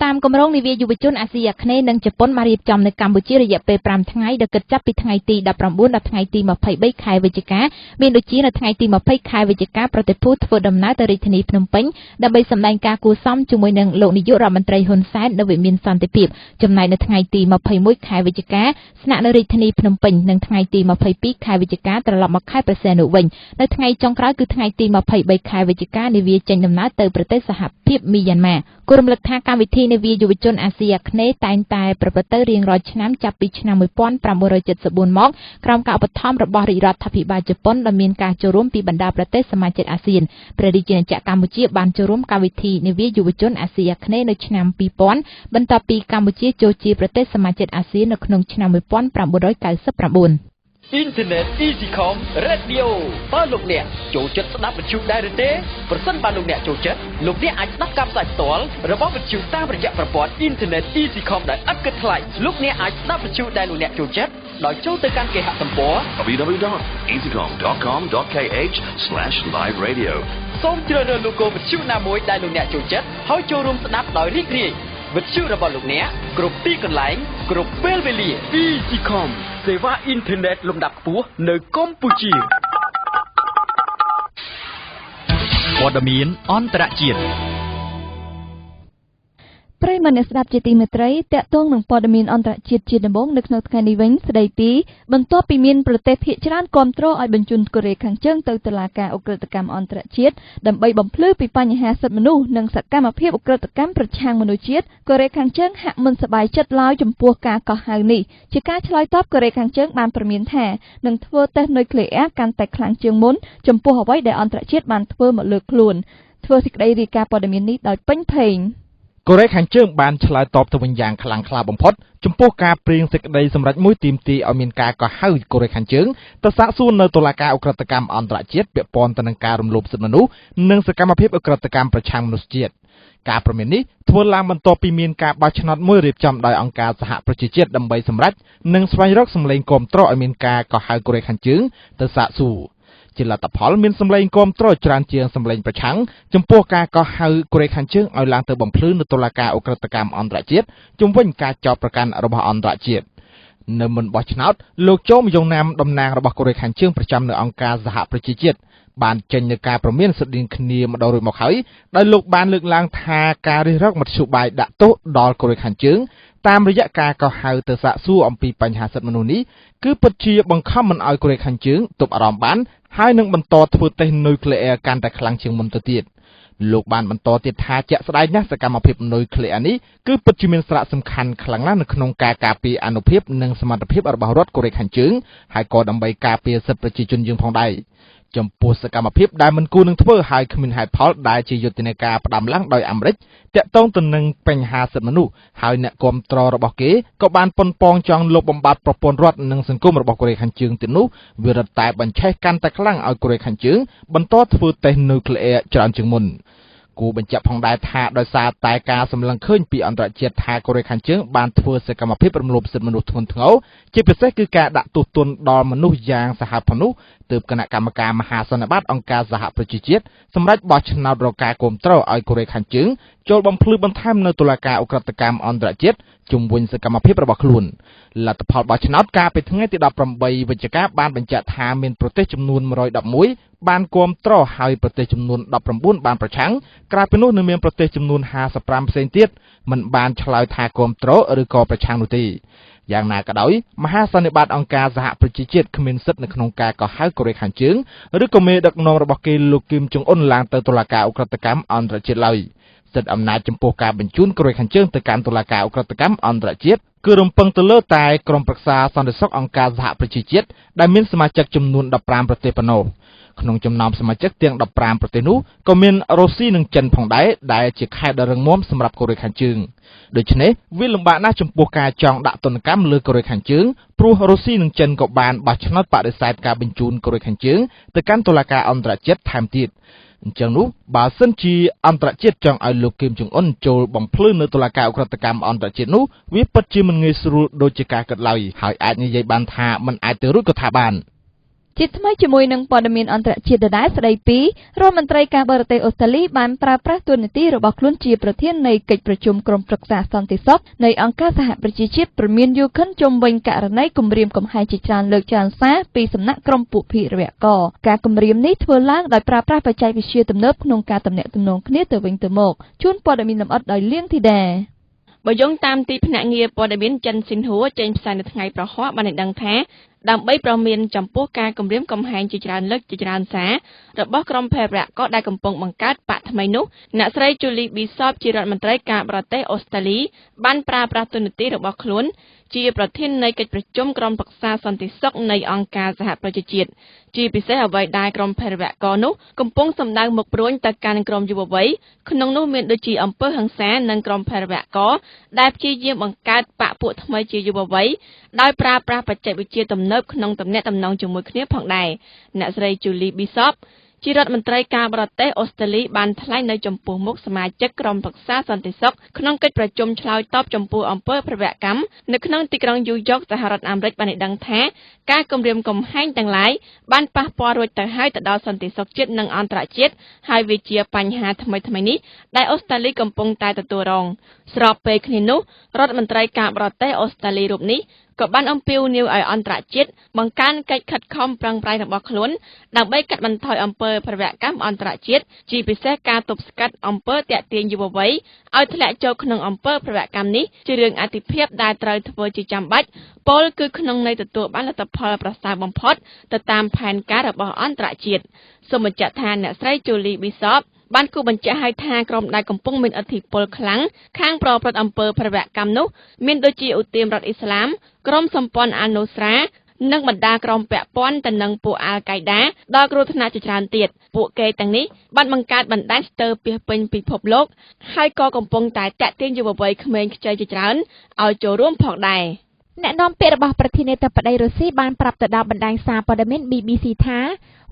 តាមគម្រោងនាវាយុវជនអាស៊ីអាគ្នេយ៍និងជប៉ុនមករៀបចំនៅកម្ពុជារយៈពេល5ថ្ងៃដែលគិតចាប់ពីថ្ងៃទី19ដល់ថ្ងៃទី23ខែវិច្ឆិកាមានដូចជានៅថ្ងៃទី20ខែវិច្ឆិកាប្រតិភូធ្វើដំណើរទៅរាជធានីភ្នំពេញដើម្បីសម្ដែងការគួរសមជាមួយនឹងលោកនាយករដ្ឋមន្ត្រីហ៊ុនសែននៅវិមានសន្តិភាពចំណែកនៅថ្ងៃទី21ខែវិច្ឆិកាស្នាក់នៅរាជធានីភ្នំពេញនិងថ្ងៃទី22ខែវិច្ឆិកាត្រឡប់មកខេត្តព្រះសីហនុវិញនៅថ្ងៃចុងក្រោយគឺថ្ងៃទី23ខែវិច្ឆិកានាវាចេញដំណើរទៅប្រទេសសហភាពមីយ៉ាន់ម៉ាគូរំលឹកថាកម្មវិធីនាវាយុវជនអាស៊ីអាគ្នេយ៍តែងតែប្រព្រឹត្តទៅរៀងរាល់ឆ្នាំចាប់ពីឆ្នាំ1974មកក្រោមការឧបត្ថម្ភរបស់រាជរដ្ឋាភិបាលជប៉ុនដែលមានការចូលរួមពីបណ្ដាប្រទេសសមាជិកអាស៊ានព្រះរាជាណាចក្រកម្ពុជាបានចូលរួមកម្មវិធីនាវាយុវជនអាស៊ីអាគ្នេយ៍នៅឆ្នាំ2000បន្ទាប់ពីកម្ពុជាចូលជាប្រទេសសមាជិកអាស៊ាននៅក្នុងឆ្នាំ1999អ៊ីនធឺណិត Easycom Radio បើលោកអ្នកចូលចិត្តស្ដាប់វិទ្យុដែរឬទេប្រសិនបើលោកអ្នកចូលចិត្តលោកអ្នកអាចស្ដាប់ការផ្សាយផ្ទាល់របស់វិទ្យុតាមរយៈប្រព័ន្ធអ៊ីនធឺណិត Easycom ដែលឥតគិតថ្លៃលោកអ្នកអាចស្ដាប់វិទ្យុដែលលោកអ្នកចូលចិត្តដោយចូលទៅកាន់គេហទំព័រ www.easycom.com.kh/live-radio សូមជ្រើសរើស logo វិទ្យុណាមួយដែលលោកអ្នកចូលចិត្តហើយចូលរួមស្ដាប់ដោយរីករាយវិទ្យុរបស់លោកអ្នកគ្រប់ទីកន្លែងគ្រប់ពេលវេលា Easycom សេវាអ៊ីនធឺណិតលំដាប់ខ្ពស់នៅកម្ពុជាព័ត៌មានអន្តរជាតិ ប្រិយមិត្តអ្នកស្ដាប់ជាទីមេត្រីតាក់ទងនឹងព័ត៌មានអន្តរជាតិជាដំបូងនៅក្នុងថ្ងៃនេះវិញស្ដីពីបន្ទាប់ពីមានប្រទេសភាគច្រើនគាំទ្រឲ្យបញ្ជូនកូរ៉េខាងជើងទៅតុលាការឧក្រិដ្ឋកម្មអន្តរជាតិដើម្បីបំភ្លឺពីបញ្ហាសិទ្ធិមនុស្សនិងសកម្មភាពឧក្រិដ្ឋកម្មប្រឆាំងមនុស្សជាតិកូរ៉េខាងជើងហាក់មិនសប្បាយចិត្តឡើយចំពោះការកោះហៅនេះជាការឆ្លើយតបកូរ៉េខាងជើងបានព្រមានថានឹងធ្វើតេស្តនុយក្លេអ៊ែរកាន់តែខ្លាំងជាងមុនចំពោះអ្វីដែលអន្តរជាតិបានធ្វើមកលើខ្លួនធ្វើសេចក្តីរាយការណ៍ព័ត៌មាននេះដោយពេញភេងកូរ៉េខាងជើងបានឆ្លើយតបទៅវិញយ៉ាងខ្លាំងក្លាបំផុតចំពោះការព្រៀងសេចក្តីសម្រេចមួយទាមទារឲ្យមានការកោះហៅកូរ៉េខាងជើងទៅសាកសួរនៅតុលាការឧក្រិដ្ឋកម្មអន្តរជាតិពាក់ព័ន្ធទៅនឹងការរំលោភសិទ្ធិមនុស្សនិងសកម្មភាពឧក្រិដ្ឋកម្មប្រឆាំងមនុស្សជាតិការព្រមាននេះធ្វើឡើងបន្ទាប់ពីមានការបោះឆ្នោតមួយរៀបចំដោយអង្គការសហប្រជាជាតិដើម្បីសម្រេចនិងស្វែងរកសម្លេងគាំទ្រឲ្យមានការកោះហៅកូរ៉េខាងជើងទៅសាកសួរជាលទ្ធផលមានសម្លេងគាំទ្រច្រើនជាងសម្លេងប្រឆាំងចំពោះការកោះហៅកូរ៉េខាងជើងឲ្យឡើងទៅបំភ្លឺនៅតុលាការឧក្រិដ្ឋកម្មអន្តរជាតិជុំវិញការចោទប្រកាន់របស់អន្តរជាតិនៅមុនបោះឆ្នោតលោកជូមយ៉ុងណាមតំណាងរបស់កូរ៉េខាងជើងប្រចាំនៅអង្គការសហប្រជាជាតិបានចេញនូវការព្រមានស្តីងគ្នាម្ដងរួចមកហើយដោយលោកបានលើកឡើងថាការរិះរកមធ្យោបាយដាក់ទោសដល់កូរ៉េខាងជើងតាមរយៈការកោះហៅទៅសាកសួរអំពីបញ្ហាសិទ្ធិមនុស្សនេះគឺពិតជាបង្ខំមិនឲ្យកូរ៉េខាងជើងទប់អារម្មណ៍បានហើយនឹងបន្តធ្វើតេស្តនុយក្លេអ៊ែរកាន់តែខ្លាំងជាងមុនទៅទៀតលោកបានបន្តទៀតថាជាក់ស្ដែងណាស់សកម្មភាពនុយក្លេអ៊ែរនេះគឺពិតជាមានសារៈសំខាន់ខ្លាំងណាស់នៅក្នុងការការពារអនុភាពនិងសមត្ថភាពរបស់រដ្ឋកូរ៉េខាងជើងហើយក៏ដើម្បីការពារសិទ្ធិប្រជាជនយើងផងដែរចំពោះសកម្មភាពដែលមិនគួរនឹងធ្វើឲ្យគ្មានហេតុផលដែលជាយុទ្ធនាការផ្ដាំឡើងដោយអាមេរិកតាក់ទងទៅនឹងបញ្ហាសិទ្ធិមនុស្សហើយអ្នកគាំទ្ររបស់គេក៏បានប៉ុនប៉ងចង់លុបបំបាត់ប្រព័ន្ធរដ្ឋនិងសង្គមរបស់កូរ៉េខាងជើងទៀតនោះវារត់តែបញ្ឆេះកាន់តែខ្លាំងឲ្យកូរ៉េខាងជើងបន្តធ្វើតេស្តនុយក្លេអ៊ែរច្រើនជាងមុនគូបញ្ជាក់ផងដែរថាដោយសារតែការសម្លឹងឃើញពីអន្តរជាតិថាកូរ៉េខាងជើងបានធ្វើសកម្មភាពរំលោភសិទ្ធិមនុស្សធ្ងន់ធ្ងរជាពិសេសគឺការដាក់ទោសទណ្ឌដល់មនុស្សយ៉ាងសាហាវផងនោះទើបគណៈកម្មការមហាសន្និបាតអង្គការសហប្រជាជាតិសម្រាប់បោះឆ្នោតរកការគាំទ្រឲ្យកូរ៉េខាងជើងចូលបំភ្លឺបន្ថែមនៅតុលាការឧក្រិដ្ឋកម្មអន្តរជាតិ ជុំវិញសកម្មភាពរបស់ខ្លួនលទ្ធផលបោះឆ្នោតកាលពីថ្ងៃទី18វិច្ឆិកាបានបញ្ជាក់ថាមានប្រទេសចំនួន111បានគាំទ្រហើយប្រទេសចំនួន19បានប្រឆាំងក្រៅពីនោះនៅមានប្រទេសចំនួន55ផ្សេងទៀតមិនបានឆ្លើយថាគាំទ្រឬក៏ប្រឆាំងនោះទេយ៉ាងណាក៏ដោយមហាសន្និបាតអង្គការសហប្រជាជាតិគ្មានសិទ្ធិនៅក្នុងការកោះហៅកូរ៉េខាងជើងឬក៏មេដឹកនាំរបស់គេលោកគីមចុងអ៊ុនឡើងទៅតុលាការឧក្រិដ្ឋកម្មអន្តរជាតិឡើយសិទ្ធិអំណាចចំពោះការបញ្ជូនកូរ៉េខាងជើងទៅកាន់តុលាការឧក្រិដ្ឋកម្មអន្តរជាតិគឺរំពឹងទៅលើតែក្រុមប្រឹក្សាសន្តិសុខអង្គការសហប្រជាជាតិដែលមានសមាជិកចំនួន15ប្រទេសប៉ុណ្ណោះក្នុងចំណោមសមាជិកទាំង15ប្រទេសនោះក៏មានរុស្ស៊ីនិងចិនផងដែរដែលជាខែដ៏រឹងមាំសម្រាប់កូរ៉េខាងជើងដូច្នេះវាលំបាកណាស់ចំពោះការចង់ដាក់ទណ្ឌកម្មលើកូរ៉េខាងជើងព្រោះរុស្ស៊ីនិងចិនក៏បានបោះឆ្នោតបដិសេធការបញ្ជូនកូរ៉េខាងជើងទៅកាន់តុលាការអន្តរជាតិថែមទៀតអញ្ចឹងនោះបើសិនជាអន្តរជាតិចង់ឲ្យលោកគីមចុងអ៊ុនចូលបំភ្លឺនៅតុលាការឧក្រិដ្ឋកម្មអន្តរជាតិនោះវាពិតជាមិនងាយស្រួលដូចជាការគិតឡើយហើយអាចនិយាយបានថាមិនអាចទៅរួចក៏ថាបានជាថ្មីជាមួយនឹងព័ត៌មានអន្តរជាតិដដែលស្ដីពីរដ្ឋមន្ត្រីការបរទេសអូស្ត្រាលីបានប្រើប្រាស់តួនាទីរបស់ខ្លួនជាប្រធាននៃកិច្ចប្រជុំក្រុមប្រឹក្សាសន្តិសុខនៃអង្គការសហប្រជាជាតិព្រមានយូខិនជុំវិញករណីគំរាមកំហែងជាច្រើនលើកច្រើនសារពីសំណាក់ក្រុមពួកភេរវករការគំរាមនេះធ្វើឡើងដោយប្រើប្រាស់បច្ចេកវិទ្យាទំនើបក្នុងការទំនាក់ទំនងគ្នាទៅវិញទៅមកជូនព័ត៌មានលម្អិតដោយលៀងធីតាបើយោងតាមទីភ្នាក់ងារព័ត៌មានចិនស៊ីនហួរចេញផ្សាយនៅថ្ងៃប្រហ័សបានឲ្យដឹងថាដើម្បីប្រមានចំពោះការគំរាមកំហែងជាច្រើនលើកជាច្រើនសាររបស់ក្រុមភេរវករដែលកំពុងបង្កើតបកថ្មីនោះអ្នកស្រី Julie Bishop ជារដ្ឋមន្ត្រីការបរទេសអូស្ត្រាលីបានប្រើប្រាស់តួនាទីរបស់ខ្លួនជាប្រធាននៃកិច្ចប្រជុំក្រុមប្រឹក្សាសន្តិសុខនៃអង្គការសហប្រជាជាតិជាពិសេសអ្វីដែលក្រុមភេរវករនោះកំពុងសម្ដៅមុខព្រួញទៅកាន់ក្រុមយុវវ័យក្នុងនោះមានដូចជាអំពើហិង្សានិងក្រុមភេរវករដែលព្យាយាមបង្កើតបកពួកថ្មីជាយុវវ័យដោយប្រើប្រាស់បច្ចេកវិទ្យាទំនើបក្នុងទំនាក់ទំនងជាមួយគ្នាផងដែរអ្នកស្រី Julie Bishop ជារដ្ឋមន្ត្រីការបរទេសអូស្ត្រាលីបានថ្លែងនៅចំពោះមុខសមាជិកក្រុមប្រឹក្សាសន្តិសុខក្នុងកិច្ចប្រជុំឆ្លើយតបចំពោះអំពើភេរវកម្មនៅក្នុងទីក្រុងយូយ៉កសហរដ្ឋអាមេរិកបានដឹងថាការគំរាមកំហែងទាំងឡាយបានប៉ះពាល់រួចទៅហើយទៅដល់សន្តិសុខជាតិនិងអន្តរជាតិហើយវាជាបញ្ហាថ្មីៗនេះដែលអូស្ត្រាលីកំពុងតែទទួលរងស្របពេលគ្នានោះរដ្ឋមន្ត្រីការបរទេសអូស្ត្រាលីរូបនេះក៏បានអំពាវនាវឲ្យអន្តរជាតិបង្កើនកិច្ចខិតខំប្រឹងប្រែងរបស់ខ្លួនដើម្បីកាត់បន្ថយអំពើភេរវកម្មអន្តរជាតិជាពិសេសការទប់ស្កាត់អំពើទាក់ទាញយុវវ័យឲ្យធ្លាក់ចូលក្នុងអំពើភេរវកម្មនេះជារឿងអាទិភាពដែលត្រូវធ្វើជាចាំបាច់ពលគឺក្នុងន័យទទួលបានលទ្ធផលប្រសើរបំផុតទៅតាមផែនការរបស់អន្តរជាតិសូមបញ្ជាក់ថាអ្នកស្រី Julie Bishopបានគូបញ្ជាក់ឲ្យថាក្រុមដែលកំពុងមានឥទ្ធិពលខ្លាំងខាងប្រព្រឹត្តអំពើភេរវកម្មនោះមានដូចជាឧទាមរដ្ឋអ៊ីស្លាមក្រុមសម្ព័ន្ធអានូស្រានិងបណ្ដាក្រុមពាក់ព័ន្ធទៅនឹងពួកអាល់កៃដាដល់គ្រោះថ្នាក់ជាច្រើនទៀតពួកគេទាំងនេះបានបង្កើតបណ្ដាញស្ទើរពាសពេញពិភពលោកហើយក៏កំពុងតែតាក់ទាញយុវវ័យក្មេងខ្ចីជាច្រើនឲ្យចូលរួមផងដែរអ្នកនាំពាក្យរបស់ប្រធានាធិបតីរុស្ស៊ីបានប្រាប់ទៅដល់បណ្ដាញសារព័ត៌មាន BBC ថា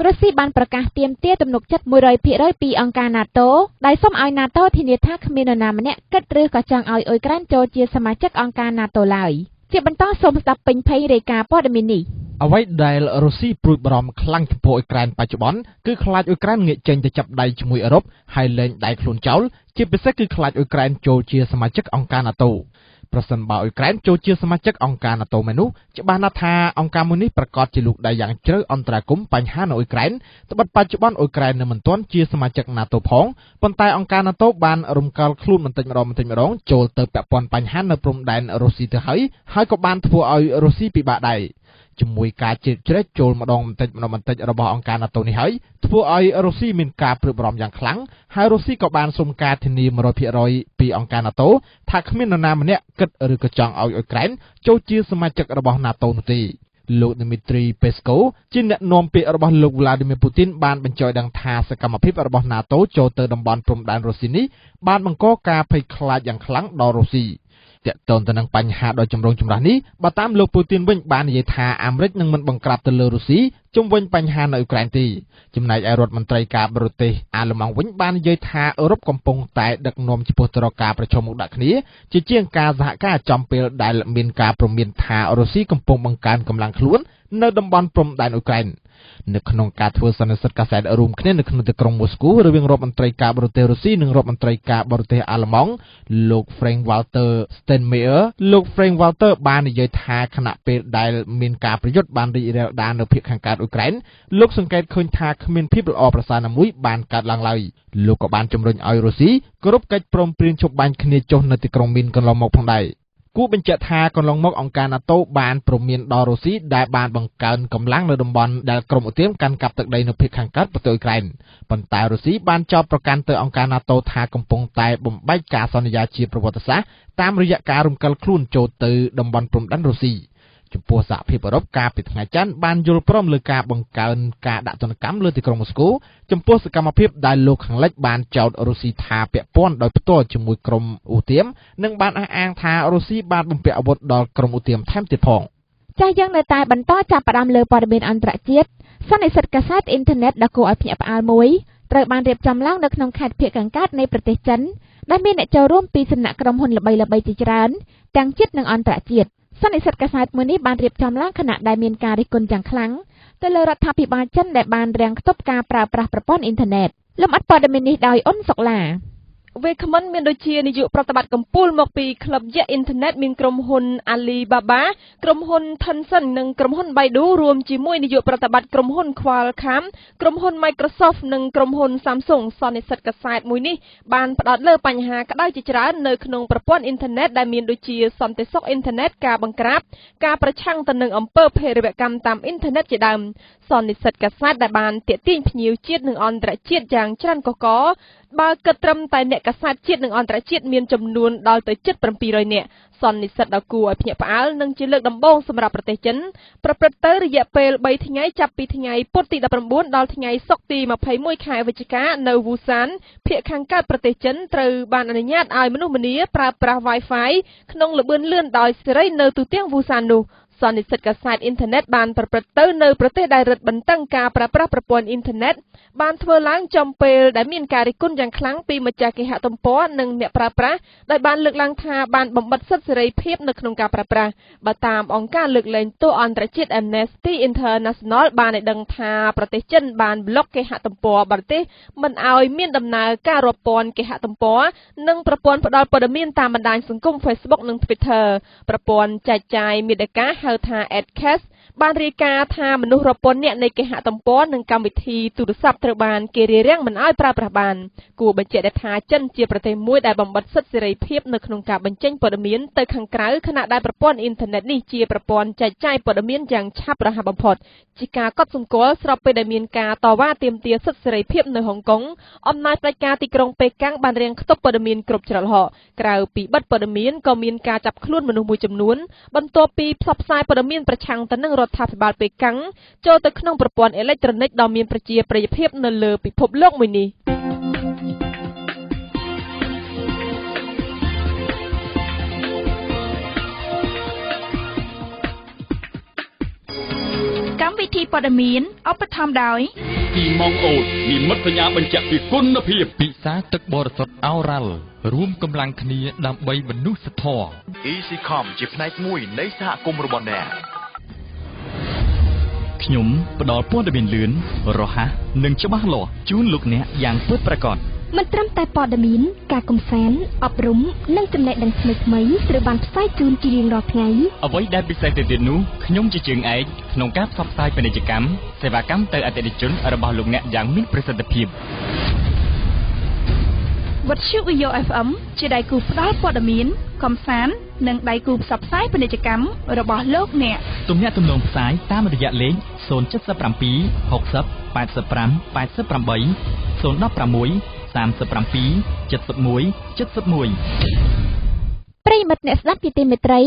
រុស្ស៊ីបានប្រកាសទាមទារទំនុកចិត្ត 100% ពីអង្គការ NATO ដែលសូមឲ្យ NATO ធានាថាគ្មាននរណាម្នាក់គិតឬក៏ចង់ឲ្យអ៊ុយក្រែនចូលជាសមាជិកអង្គការ NATO ឡើយជាបន្តសូមស្ដាប់ពេញភ័យរាយការណ៍ព័ត៌មាននេះអ្វីដែលរុស្ស៊ីព្រួយបារម្ភខ្លាំងចំពោះអ៊ុយក្រែនបច្ចុប្បន្នគឺខ្លាចអ៊ុយក្រែនងាកចេញទៅចាប់ដៃជាមួយអឺរ៉ុបហើយលែងដៃខ្លួនចោលជាពិសេសគឺខ្លាចអ៊ុយក្រែនចូលជាសមាជិកអង្គការ NATOប្រសិនបើអ៊ុយក្រែនចូលជាសមាជិកអង្គការ NATO មែននោះច្បាស់ណាស់ថាអង្គការមួយនេះប្រកាសជាលូកដៃយ៉ាងជ្រៅអន្តរាគមន៍បញ្ហានៅអ៊ុយក្រែនត្បិតបច្ចុប្បន្នអ៊ុយក្រែននៅមិនទាន់ជាសមាជិក NATO ផងប៉ុន្តែអង្គការ NATO បានរំកិលខ្លួនបន្តិចម្ដងចូលទៅពាក់ព័ន្ធបញ្ហានៅព្រំដែនរុស្ស៊ីទៅហើយក៏បានធ្វើឲ្យរុស្ស៊ីពិបាកដែរជាមួយការជ្រៀតជ្រែកចូលម្ដងបន្តិចរបស់អង្គការ NATO នេះហើយធ្វើឲ្យរុស្ស៊ីមានការព្រួយបារម្ភយ៉ាងខ្លាំងហើយរុស្ស៊ីក៏បានសុំការធានា 100% ពីអង្គការ NATO ថាគ្មាននរណាម្នាក់គិតឬក៏ចង់ឲ្យអ៊ុយក្រែនចូលជាសមាជិករបស់ NATO នោះទេលោក Dmitry Peskov ជាអ្នកនាំពាក្យរបស់លោក Vladimir Putin បានបញ្ជាក់ដឹងថាសកម្មភាពរបស់ NATO ចូលទៅតំបន់ព្រំដែនរុស្ស៊ីនេះបានបង្កការភ័យខ្លាចយ៉ាងខ្លាំងដល់រុស្ស៊ីទាក់ទងទៅនឹងបញ្ហាដ៏ចម្រូងចម្រាសនេះបើតាមលោកពូទីនវិញបាននិយាយថាអាមេរិកនឹងមិនបង្ក្រាបទៅលើរុស្ស៊ីជុំវិញបញ្ហានៅអ៊ុយក្រែនទេចំណែកឯរដ្ឋមន្ត្រីការបរទេសអាល្លឺម៉ង់វិញបាននិយាយថាអឺរ៉ុបកំពុងតែដឹកនាំចំពោះទៅរកការប្រជុំមុខដាក់គ្នាជាងការសហការចំពេលដែលមានការព្រមានថារុស្ស៊ីកំពុងបង្កើនកម្លាំងខ្លួននៅតំបន់ព្រំដែនអ៊ុយក្រែន នៅក្នុងការធ្វើសន្និសីទកាសែតរួមគ្នានៅក្នុងទីក្រុងមូស្គូរវាងរដ្ឋមន្ត្រីការបរទេសរុស្ស៊ីនិងរដ្ឋមន្ត្រីការបរទេសអាល្លឺម៉ង់លោក Frank Walter Steinmeier លោក Frank Walter បាននិយាយថាខណៈពេលដែលមានការប្រយុទ្ធបានរីករាលដាលនៅភាគខាងកើតអ៊ុយក្រែនលោកសង្កេតឃើញថាគ្មានភាពល្អប្រសើរណាមួយបានកើតឡើងឡើយលោកក៏បានជំរុញឲ្យរុស្ស៊ីគោរពកិច្ចព្រមព្រៀងជប់បាញ់គ្នាចុះនៅទីក្រុងមីនកន្លងមកផងដែរគូបញ្ជាក់ថាកន្លងមកអង្គការ NATO បានព្រមានដល់រុស្ស៊ីដែលបានបង្កើនកម្លាំងនៅតំបន់ដែលក្រុមឧទាមកាន់កាប់ទឹកដីនៅភាគខាងកើតប្រទេសអ៊ុយក្រែនប៉ុន្តែរុស្ស៊ីបានចោទប្រកាន់ទៅអង្គការ NATO ថាកំពុងតែបំបែកការសន្យាជាប្រវត្តិសាស្ត្រតាមរយៈការរំកិលខ្លួនចូលទៅតំបន់ព្រំដែនរុស្ស៊ីចំពោះសហភាពអឺរ៉ុបកាលពីថ្ងៃច័ន្ទបានយល់ព្រមលើការបង្កើនការដាក់ទណ្ឌកម្មលើទីក្រុងមូស្គូចំពោះសកម្មភាពដែលលោកខាងលិចបានចោទរុស្ស៊ីថាពាក់ព័ន្ធដោយផ្ទាល់ជាមួយក្រុមឧទាមនិងបានអះអាងថារុស្ស៊ីបានបំពាក់អាវុធដល់ក្រុមឧទាមថែមទៀតផងចាស់យើងនៅតែបន្តចាប់ផ្ដើមលើព័ត៌មានអន្តរជាតិសន្និសីទកាសែតអ៊ីនធឺណិតដ៏គួរឲ្យភ្ញាក់ផ្អើលមួយត្រូវបានរៀបចំឡើងនៅក្នុងខេត្តភាគខាងកើតនៃប្រទេសចិនដែលមានអ្នកចូលរួមពីសំណាក់ក្រុមហ៊ុនល្បីៗជាច្រើនទាំងជាតិនិងអន្តរជាតិសន្និសីទកាសែតមួយនេះបានរៀបចំឡើងខណៈដែលមានការរិះគន់យ៉ាងខ្លាំងទៅលើរដ្ឋាភិបាលចិនដែលបានរាំងខ្ទប់ការប្រើប្រាស់ប្រព័ន្ធអ៊ីនធឺណិតលម្អិតព័ត៌មាននេះដោយអ៊ុនសុកឡាវាគ្មិនមានដូចជានាយកប្រតិបត្តិកម្ពុជាមកពីក្លឹបយក្សអ៊ីនធឺណិតមានក្រុមហ៊ុន Alibaba ក្រុមហ៊ុន Tencent និងក្រុមហ៊ុន Baidu រួមជាមួយនាយកប្រតិបត្តិក្រុមហ៊ុន Qualcomm ក្រុមហ៊ុន Microsoft និងក្រុមហ៊ុន Samsung សន្និសីទកាសែតមួយនេះបានផ្ដោតលើបញ្ហាក្តៅជាច្រើននៅក្នុងប្រព័ន្ធអ៊ីនធឺណិតដែលមានដូចជាសន្តិសុខអ៊ីនធឺណិតការបង្ក្រាបការប្រឆាំងទៅនឹងអំពើភេរវកម្មតាមអ៊ីនធឺណិតជាដើមសន្និសីទកាសែតដែលបានទាក់ទាញភ្ញៀវជាតិនិងអន្តរជាតិយ៉ាងច្រើនកកបើគិតត្រឹមតែអ្នកកាសែតជាតិនិងអន្តរជាតិមានចំនួនដល់ទៅជិត700នាក់សន្និសីទដ៏គួរឲ្យភ្ញាក់ផ្អើលនិងជាលើកដំបូងសម្រាប់ប្រទេសចិនប្រព្រឹត្តទៅរយៈពេល3ថ្ងៃចាប់ពីថ្ងៃពុធទី19ដល់ថ្ងៃសុក្រទី21ខែវិច្ឆិកានៅវូសានភាគខាងកើតប្រទេសចិនត្រូវបានអនុញ្ញាតឲ្យមនុស្សម្នាប្រើប្រាស់ Wi-Fi ក្នុងល្បឿនលឿនដោយសេរីនៅទូទាំងវូសាននោះសន្និសីទកាសែតអ៊ីនធឺណិតបានប្រព្រឹត្តទៅនៅប្រទេសដែលរឹតបន្តឹងការប្រើប្រាស់ប្រព័ន្ធអ៊ីនធឺណិតបានធ្វើឡើងចំពេលដែលមានការរិះគន់យ៉ាងខ្លាំងពីម្ចាស់គេហទំព័រនិងអ្នកប្រើប្រាស់ដោយបានលើកឡើងថាបានបំបិទសិទ្ធិសេរីភាពនៅក្នុងការប្រើប្រាស់បើតាមអង្គការលើកលែងទោសអន្តរជាតិ Amnesty International បានឲ្យដឹងថាប្រទេសចិនបានប្លុកគេហទំព័របរទេសមិនឲ្យមានដំណើរការរាប់ពាន់គេហទំព័រនិងប្រព័ន្ធផ្ដល់ព័ត៌មានតាមបណ្ដាញសង្គម Facebook និង Twitter ប្រព័ន្ធចែកចាយមាតិកាហៅថា Adcast បានរាយការណ៍ថាមនុស្សរាប់ពាន់នាក់នៃគេហទំព័រនិងកម្មវិធីទូរស័ព្ទត្រូវបានគេរារាំងមិនឲ្យប្រើប្រាស់បានគួរបញ្ជាក់ថាចិនជាប្រទេសមួយដែលបំបិទសិទ្ធិសេរីភាពនៅក្នុងការបញ្ចេញព័ត៌មានទៅខាងក្រៅខណៈដែលប្រព័ន្ធអ៊ីនធឺណិតនេះជាប្រព័ន្ធចែកចាយព័ត៌មានយ៉ាងឆាប់រហ័សបំផុតជាការកត់សម្គាល់ស្របពេលដែលមានការតវ៉ាទាមទារសិទ្ធិសេរីភាពនៅហុងកុងអំណាចផ្ដាច់ការទីក្រុងប៉េកាំងបានរាំងខ្ទប់ព័ត៌មានគ្រប់ច្រកល្ហកក្រៅពីបិទព័ត៌មានក៏មានការចាប់ខ្លួនមនុស្សមួយចំនួនបន្ទាប់ពីផ្សព្វផ្សាយព័ត៌មានប្រឆាំងទៅនឹងរដ្ឋាភិបាលប៉េកាំងចូលទៅក្នុងប្រព័ន្ធអេឡិចត្រូនិកដ៏មានប្រជាប្រិយភាពនៅលើពិភពលោកមួយនេះកម្មវិធីព័ត៌មានឧបត្ថម្ភដោយពីម៉ងអូតនិមិត្តសញ្ញាបញ្ជាក់ពីគុណភាពពិសាទឹកបរិសុទ្ធអូរ៉ាល់រួមកម្លាំងគ្នាដើម្បីមនុស្សធម៌ EasyCom ជាផ្នែកមួយនៃសហគមន៍របស់អ្នកខ្ញុំផ្ដល់ព័ត៌មានលឿនរហ័សនិងច្បាស់លាស់ជូនលោកអ្នកយ៉ាងពិតប្រាកដមិនត្រឹមតែព័ត៌មានការកម្សាន្តអប់រំនិងចំណេះដឹងថ្មីៗត្រូវបានផ្សាយជូនជារៀងរាល់ថ្ងៃអ្វីដែលពិសេសទៅទៀតនោះខ្ញុំជាជើងឯកក្នុងការផ្សព្វផ្សាយពាណិជ្ជកម្មសេវាកម្មទៅអតិថិជនរបស់លោកអ្នកយ៉ាងមានប្រសិទ្ធភាពវិទ្យុ VO FM ជាដៃគូផ្ដល់ព័ត៌មានកម្សាន្តនិងដៃគូផ្សព្វផ្សាយពាណិជ្ជកម្មរបស់លោកអ្នកទំនាក់ទំនងផ្សាយតាមរយៈលេខ077 60 85 88 016 37 71 71 ប្រិយមិត្តអ្នកស្ដាប់ជាទីមេត្រី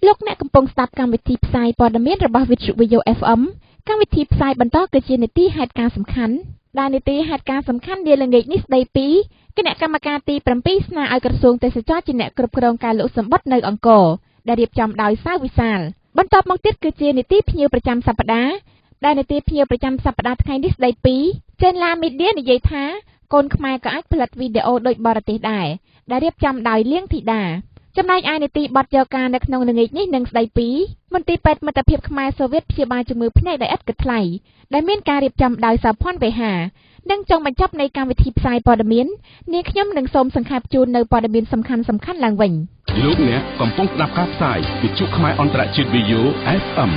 លោកអ្នកកំពុងស្ដាប់កម្មវិធីផ្សាយព័ត៌មានរបស់វិទ្យុ VO FM កម្មវិធីផ្សាយបន្តគឺជានីតិហេតុការណ៍សំខាន់ដែលនីតិហេតុការណ៍សំខាន់នាល្ងាចនេះស្ដីពីគណៈកម្មការទី7ស្នើឲ្យក្រសួងទេសចរជាអ្នកគ្រប់គ្រងការលក់សម្បត្តិនៅអង្គរដែលរៀបចំដោយសាវវិសាលបន្តមកទៀតគឺជានីតិភ្ញៀវប្រចាំសប្តាហ៍ដែលនីតិភ្ញៀវប្រចាំសប្តាហ៍ថ្ងៃនេះស្ដីពីចេនឡាមីឌៀនិយាយថាកូនខ្មែរក៏អាចផលិតវីដេអូដូចបរទេសដែរដែលរៀបចំដោយលៀងធីតា ចំណែកឯនីតិបទយកការនៅក្នុងល្ងាចនេះនឹងស្ដីពីមន្ទីរពេទ្យមិត្តភាពខ្មែរសូវៀតព្យាបាលជំងឺភ្នែកដោយឥតគិតថ្លៃដែលមានការរៀបចំដោយសហព័ន្ធវេហានិងចុងបញ្ចប់នៃកម្មវិធីផ្សាយព័ត៌មាននាងខ្ញុំនឹងសូមសង្ខេបជូននៅព័ត៌មានសំខាន់ៗឡើងវិញលោកអ្នកកំពុងស្ដាប់ការផ្សាយវិទ្យុខ្មែរអន្តរជាតិ VO FM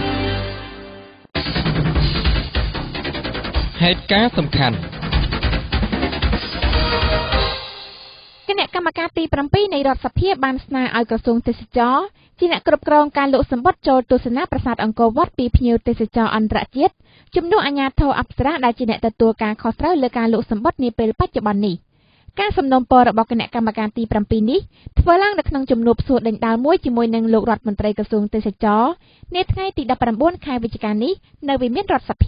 ហេតុការណ៍សំខាន់គណៈកម្មការទី7នៃរដ្ឋសភាបានស្នើឲ្យក្រសួងទេសចរជាអ្នកគ្រប់គ្រងការលក់សំបុត្រចូលទស្សនាប្រាសាទអង្គរវត្តពីភ្ញៀវទេសចរអន្តរជាតិជំនួសអាជ្ញាធរអប្សរាដែលជាអ្នកទទួលការខុសត្រូវលើការលក់សំបុត្រនាពេលបច្ចុប្បន្ននេះការសំណូមពររបស់គណៈកម្មការទី7នេះធ្វើឡើងនៅក្នុងជំនួបសួរដេញដោលមួយជាមួយនឹងលោករដ្ឋមន្ត្រីក្រសួងទេសចរនាថ្ងៃទី19ខែវិច្ឆិកានេះនៅវិមានរដ្ឋសភ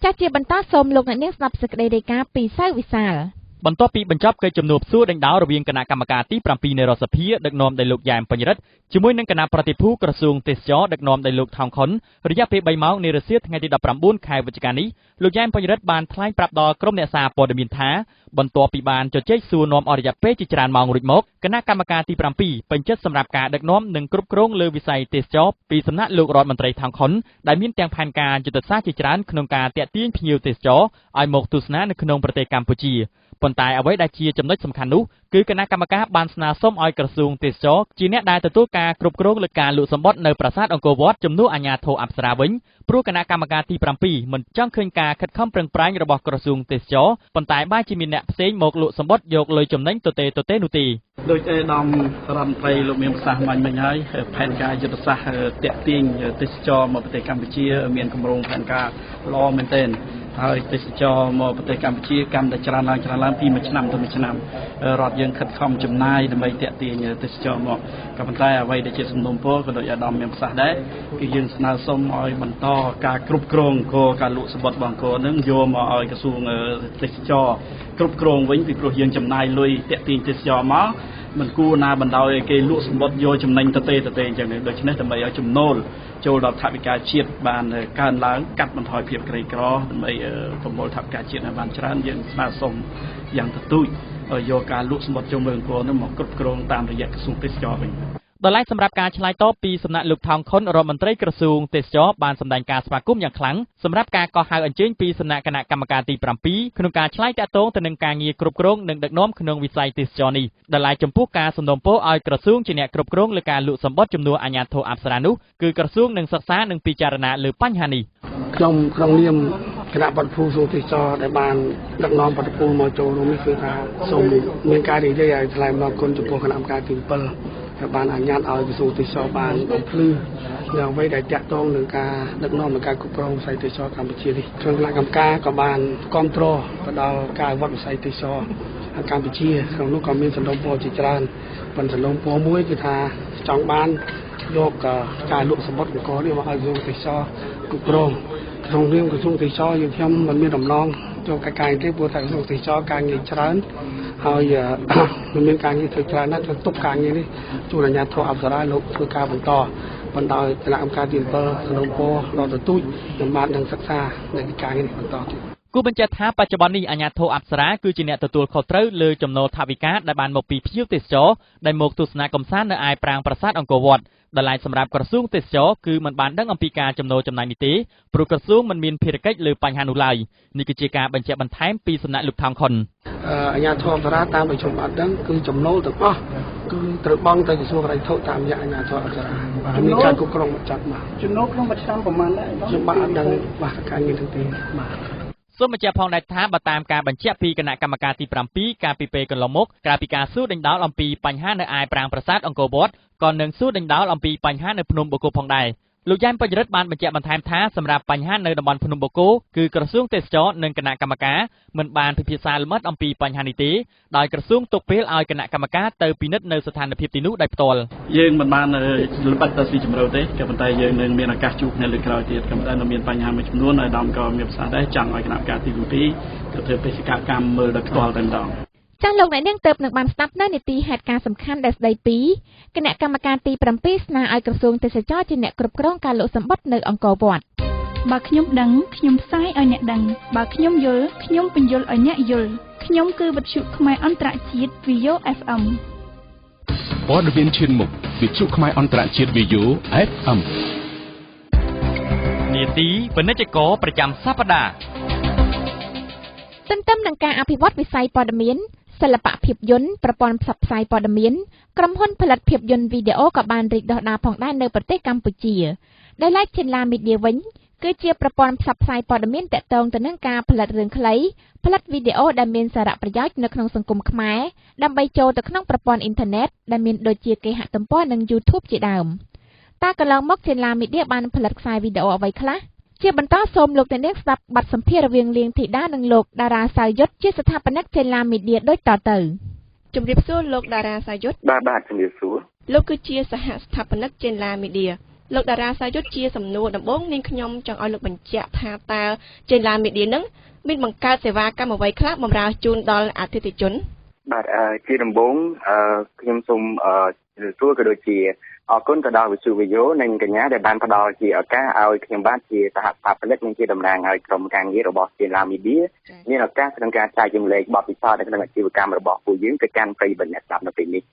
ាចាស់ជាបន្តសូមលោកអ្នកនាងស្ដាប់សេចក្តីរាយការណ៍ពីសៅវិសាលបន្ទាប់ពីបញ្ចប់កិច្ចជំនួបសួរដេញដោលរវាងគណៈកម្មការទី7នៃរដ្ឋសភាដឹកនាំដោយលោកយ៉ែមបញ្ញរិទ្ធជាមួយនឹងគណៈប្រតិភូក្រសួងទេសចរដឹកនាំដោយលោកថោងខុនរយៈពេល3ម៉ោងនារសៀលថ្ងៃទី19ខែវិច្ឆិកានេះលោកយ៉ែមបញ្ញរិទ្ធបានថ្លែងប្រាប់ដល់ក្រុមអ្នកសារព័ត៌មានថាបន្ទាប់ពីបានជជែកសួរនាំអរិយាពេលជាច្រើនម៉ោងរួចមកគណៈកម្មការទី7ពេញចិត្តសម្រាប់ការដឹកនាំនិងគ្រប់គ្រងលើវិស័យទេសចរពីសំណាក់លោករដ្ឋមន្ត្រីថោងខុនដែលមានទាំងផែនការយុទ្ធសាស្ត្រជាច្រើនក្នុងការទាក់ទាញភ្ញៀវទេសចរឲ្យមកទស្សនានៅក្នុងប្រទេសកម្ពុជាប៉ុន្តែអ្វីដែលជាចំណុចសំខាន់នោះគឺគណៈកម្មការបានស្នើសុំឲ្យក្រសួងទេសចរជាអ្នកដែលទទួលការគ្រប់គ្រងលើការលក់សំបុត្រនៅប្រាសាទអង្គរវត្តជំនួសអាជ្ញាធរអប្សរាវិញព្រោះគណៈកម្មការទី7មិនចង់ឃើញការខិតខំប្រឹងប្រែងរបស់ក្រសួងទេសចរប៉ុន្តែបែរជាមានអ្នកផ្សេងមកលក់សំបុត្រយកលុយចំណេញទទេនោះទេដោយឯកឧត្តមរដ្ឋមន្ត្រីលោកមានប្រសាសន៍មិញហើយផែនការយុទ្ធសាស្ត្រតាក់ទាញទេសចរមកប្រទេសកម្ពុជាមានគម្រោងផែនការល្អមែនទែនហើយទេសចរមកប្រទេសកម្ពុជាកាន់តែច្រើនឡើងពីមួយឆ្នាំទៅមួយឆ្នាំរដ្ឋយើងខិតខំចំណាយដើម្បីតាក់ទាញទេសចរមកក៏ប៉ុន្តែអ្វីដែលជាសំណុំពរក៏ដូចអាដាមមានប្រសាសន៍ដែរគឺយើងស្នើសុំឲ្យបន្តការគ្រប់គ្រងការលក់សំបុត្របង្គោលនឹងយកមកឲ្យក្រសួងទេសចរគ្រប់គ្រងវិញពីព្រោះយើងចំណាយលុយតាក់ទាញទេសចរមកមិនគួរណាបណ្ដោយឲ្យគេលក់សម្បត្តិយកចំណេញទទេអញ្ចឹងដូច្នេះដើម្បីឲ្យចំណូលចូលដល់ថវិកាជាតិបានកើនឡើងកាត់បន្ថយភាពក្រីក្រដើម្បីប្រមូលថវិកាជាតិឲ្យបានច្រើនយើងស្នើសុំយ៉ាងទទូចយកការលក់សម្បត្តិចូលមើលអង្គរនោះមកគ្រប់គ្រងតាមរយៈក្រសួងទេសចរវិញដល់ឡែកសម្រាប់ការឆ្លើយតបពីសំណាក់លោកថោងខុនរដ្ឋមន្ត្រីក្រសួងទេសចរបានសម្ដែងការស្វាគមន៍យ៉ាងខ្លាំងសម្រាប់ការកោះហៅអញ្ជើញពីសំណាក់គណៈកម្មការទី7ក្នុងការឆ្លើយតាក់ទងទៅនឹងការងារគ្រប់គ្រងនិងដឹកនាំក្នុងវិស័យទេសចរនេះដល់ឡែកចំពោះការសំណូមពរឲ្យក្រសួងជាអ្នកគ្រប់គ្រងលើការលក់សម្បត្តិជំនួសអាជ្ញាធរអប្សរានោះគឺក្រសួងនឹងសិក្សានិងពិចារណាលើបញ្ហានេះខ្ញុំក្នុងនាមគណៈបដិភូសូទេសចរដែលបានដឹកនាំបដិភូមកចូលរួមនេះគឺថាសូមមានការរីករាយឲ្យថ្លែងអំណរគុណចំពោះគណៈកម្មការទី7ដែលបានអនុញ្ញាតឲ្យក្រសួងទេសចរបានបំភ្លឺនៅអ្វីដែលតាក់ទងនឹងការដឹកនាំនិងការគ្រប់គ្រងវិស័យទេសចរកម្ពុជានេះក្នុងគណៈកម្មការក៏បានគ្រប់គ្រងទៅដល់ការអភិវឌ្ឍវិស័យទេសចរកម្ពុជាក្នុងនោះក៏មានសំណុំពរជាច្រើនប៉ុន្តែសំណុំពរមួយគឺថាចង់បានយកការលក់សម្បត្តិអង្គរនេះមកឲ្យក្រសួងទេសចរគ្រប់គ្រងក្នុងនាមក្រសួងទេសចរយើងខ្ញុំមិនមានដំណងចូលកិច្ចការទេព្រោះតែក្រសួងទេសចរការងារច្រើនហើយមិនមានការងារធ្វើច្រើនណាស់ទៅទុកការងារនេះជួនអាជ្ញាធរអប្សរាលោកធ្វើការបន្តបណ្ដោយគណៈកម្មការទី7សំណុំពរដល់ទទូចនឹងបាននឹងសិក្សានៅការងារនេះបន្តទៀតគូបញ្ជាក់ថាបច្ចុប្បន្ននេះអាជ្ញាធរអប្សរាគឺជាអ្នកទទួលខុសត្រូវលើចំណូលថវិកាដែលបានមកពីភ្ញៀវទេសចរដែលមកទស្សនាកម្សាន្តនៅឯប្រាង្គប្រាសាទអង្គរវត្តដល់ឡែកសម្រាប់ក្រសួងទេសចរគឺមិនបានដឹងអំពីការចំណូលចំណាយនេះទេព្រោះក្រសួងមិនមានភារកិច្ចលើបញ្ហានោះឡើយនេះគឺជាការបញ្ជាក់បន្ថែមពីសំណាក់លោកថោងខុនអាជ្ញាធរអប្សរាតាមប្រជុំអត់ដឹងគឺចំណូលទាំងអស់គឺត្រូវបង់ទៅក្រសួងហិរញ្ញវត្ថុតាមរយៈអាជ្ញាធរអប្សរាមានការគ្រប់គ្រងបញ្ចប់មកចំណូលក្នុងមួយឆ្នាំប្រមាណដែរខ្ញុំបានអត់ដឹងបាទការងារទាំងពីរបាទសូមបញ្ជាក់ផងដែរថាបើតាមការបញ្ជាក់ពីគណៈកម្មការទី7កាលពីពេលកន្លងមកក្រៅពីការសួរដេញដោលអំពីបញ្ហានៅឯប្រាង្គប្រាសាទអង្គរវត្តក៏នឹងសួរដេញដោលអំពីបញ្ហានៅភ្នំបូកគោផងដែរលោកយ៉ែមបញ្ញរិទ្ធបានបញ្ជាក់បន្ថែមថាសម្រាប់បញ្ហានៅតំបន់ភ្នំបូកគោគឺក្រសួងទេសចរនិងគណៈកម្មការមិនបានពិភាក្សាលម្អិតអំពីបញ្ហានេះទេដោយក្រសួងទុកពេលឲ្យគណៈកម្មការទៅពិនិត្យនៅស្ថានភាពទីនោះដោយផ្ទាល់យើងមិនបានលម្អិតទៅស៊ីជម្រៅទេក៏ប៉ុន្តែយើងនឹងមានឱកាសជួបគ្នាលើក្រោយទៀតក៏ប៉ុន្តែនៅមានបញ្ហាមួយចំនួនអាដាមក៏មានប្រសាសន៍ដែរចង់ឲ្យគណៈកម្មការទី7ទៅធ្វើបេសកកម្មមើលដោយផ្ទាល់តែម្ដងចាស់លោកអ្នកនាងទៅនឹងបានស្ដាប់នៅនីតិហេតុការណ៍សំខាន់ដែលស្ដីពីគណៈកម្មការទី7ស្នើឲ្យក្រសួងទេសចរជាអ្នកគ្រប់គ្រងការលក់សម្បត្តិនៅអង្គរវត្តបើខ្ញុំដឹងខ្ញុំផ្សាយឲ្យអ្នកដឹងបើខ្ញុំយល់ខ្ញុំបញ្យល់ឲ្យអ្នកយល់ខ្ញុំគឺវិទ្យុខ្មែរអន្តរជាតិ VO FM ព័ត៌មានឈានមុខវិទ្យុខ្មែរអន្តរជាតិ VU FM នីតិពាណិជ្ជករប្រចាំសប្តាហ៍ទន្ទឹមនឹងការអភិវឌ្ឍវិស័យព័ត៌មានសិល្បៈភាពយន្តប្រព័ន្ធផ្សព្វផ្សាយព័ត៌មានក្រុមហ៊ុនផលិតភាពយន្តវីដេអូក៏បានរីកដុះដាលផងដែរនៅប្រទេសកម្ពុជាដែលឡែកChenla Mediaវិញគឺជាប្រព័ន្ធផ្សព្វផ្សាយព័ត៌មានទាក់ទងទៅនឹងការផលិតរឿងខ្លីផលិតវីដេអូដែលមានសារៈប្រយោជន៍នៅក្នុងសង្គមខ្មែរដើម្បីចូលទៅក្នុងប្រព័ន្ធអ៊ីនធឺណិតដែលមានដូចជាគេហទំព័រនិង YouTube ជាដើមតើកន្លងមកChenla Mediaបានផលិតខ្សែវីដេអូអ្វីខ្លះជាបន្តសូមលោកអ្នកនាងស្ដាប់បទសម្ភាសន៍រវាងលៀងធីតានិងលោកតារាសាយុទ្ធជាស្ថាបនិកChenla Mediaដូចតទៅជំរាបសួរលោកតារាសាយុទ្ធបាទជំរាបសួរលោកគឺជាសហស្ថាបនិកChenla Mediaលោកតារាសាយុទ្ធជាសំណួរដំបូងនាងខ្ញុំចង់ឲ្យលោកបញ្ជាក់ថាតើChenla Mediaនឹងមានបង្កើតសេវាកម្មអ្វីខ្លះបម្រើជូនដល់អតិថិជនបាទជាដំបូងខ្ញុំសូមជំរាបសួរក៏ដូចជាអរគុណទៅដល់វិទ្យុវីយ៉ូនិងកញ្ញាដែលបានផ្ដល់ជាឱកាសឲ្យខ្ញុំបាទជាសហស្ថាបនិកនិងជាតំណាងឲ្យក្រុមការងាររបស់Chenla Mediaមានឱកាសក្នុងការចែករំលែកបទពិសោធន៍នៅក្នុងអាជីវកម្មរបស់ពួកយើងទៅកាន់ប្រិយមិត្តអ្នកស្ដាប់នៅពេលនេះ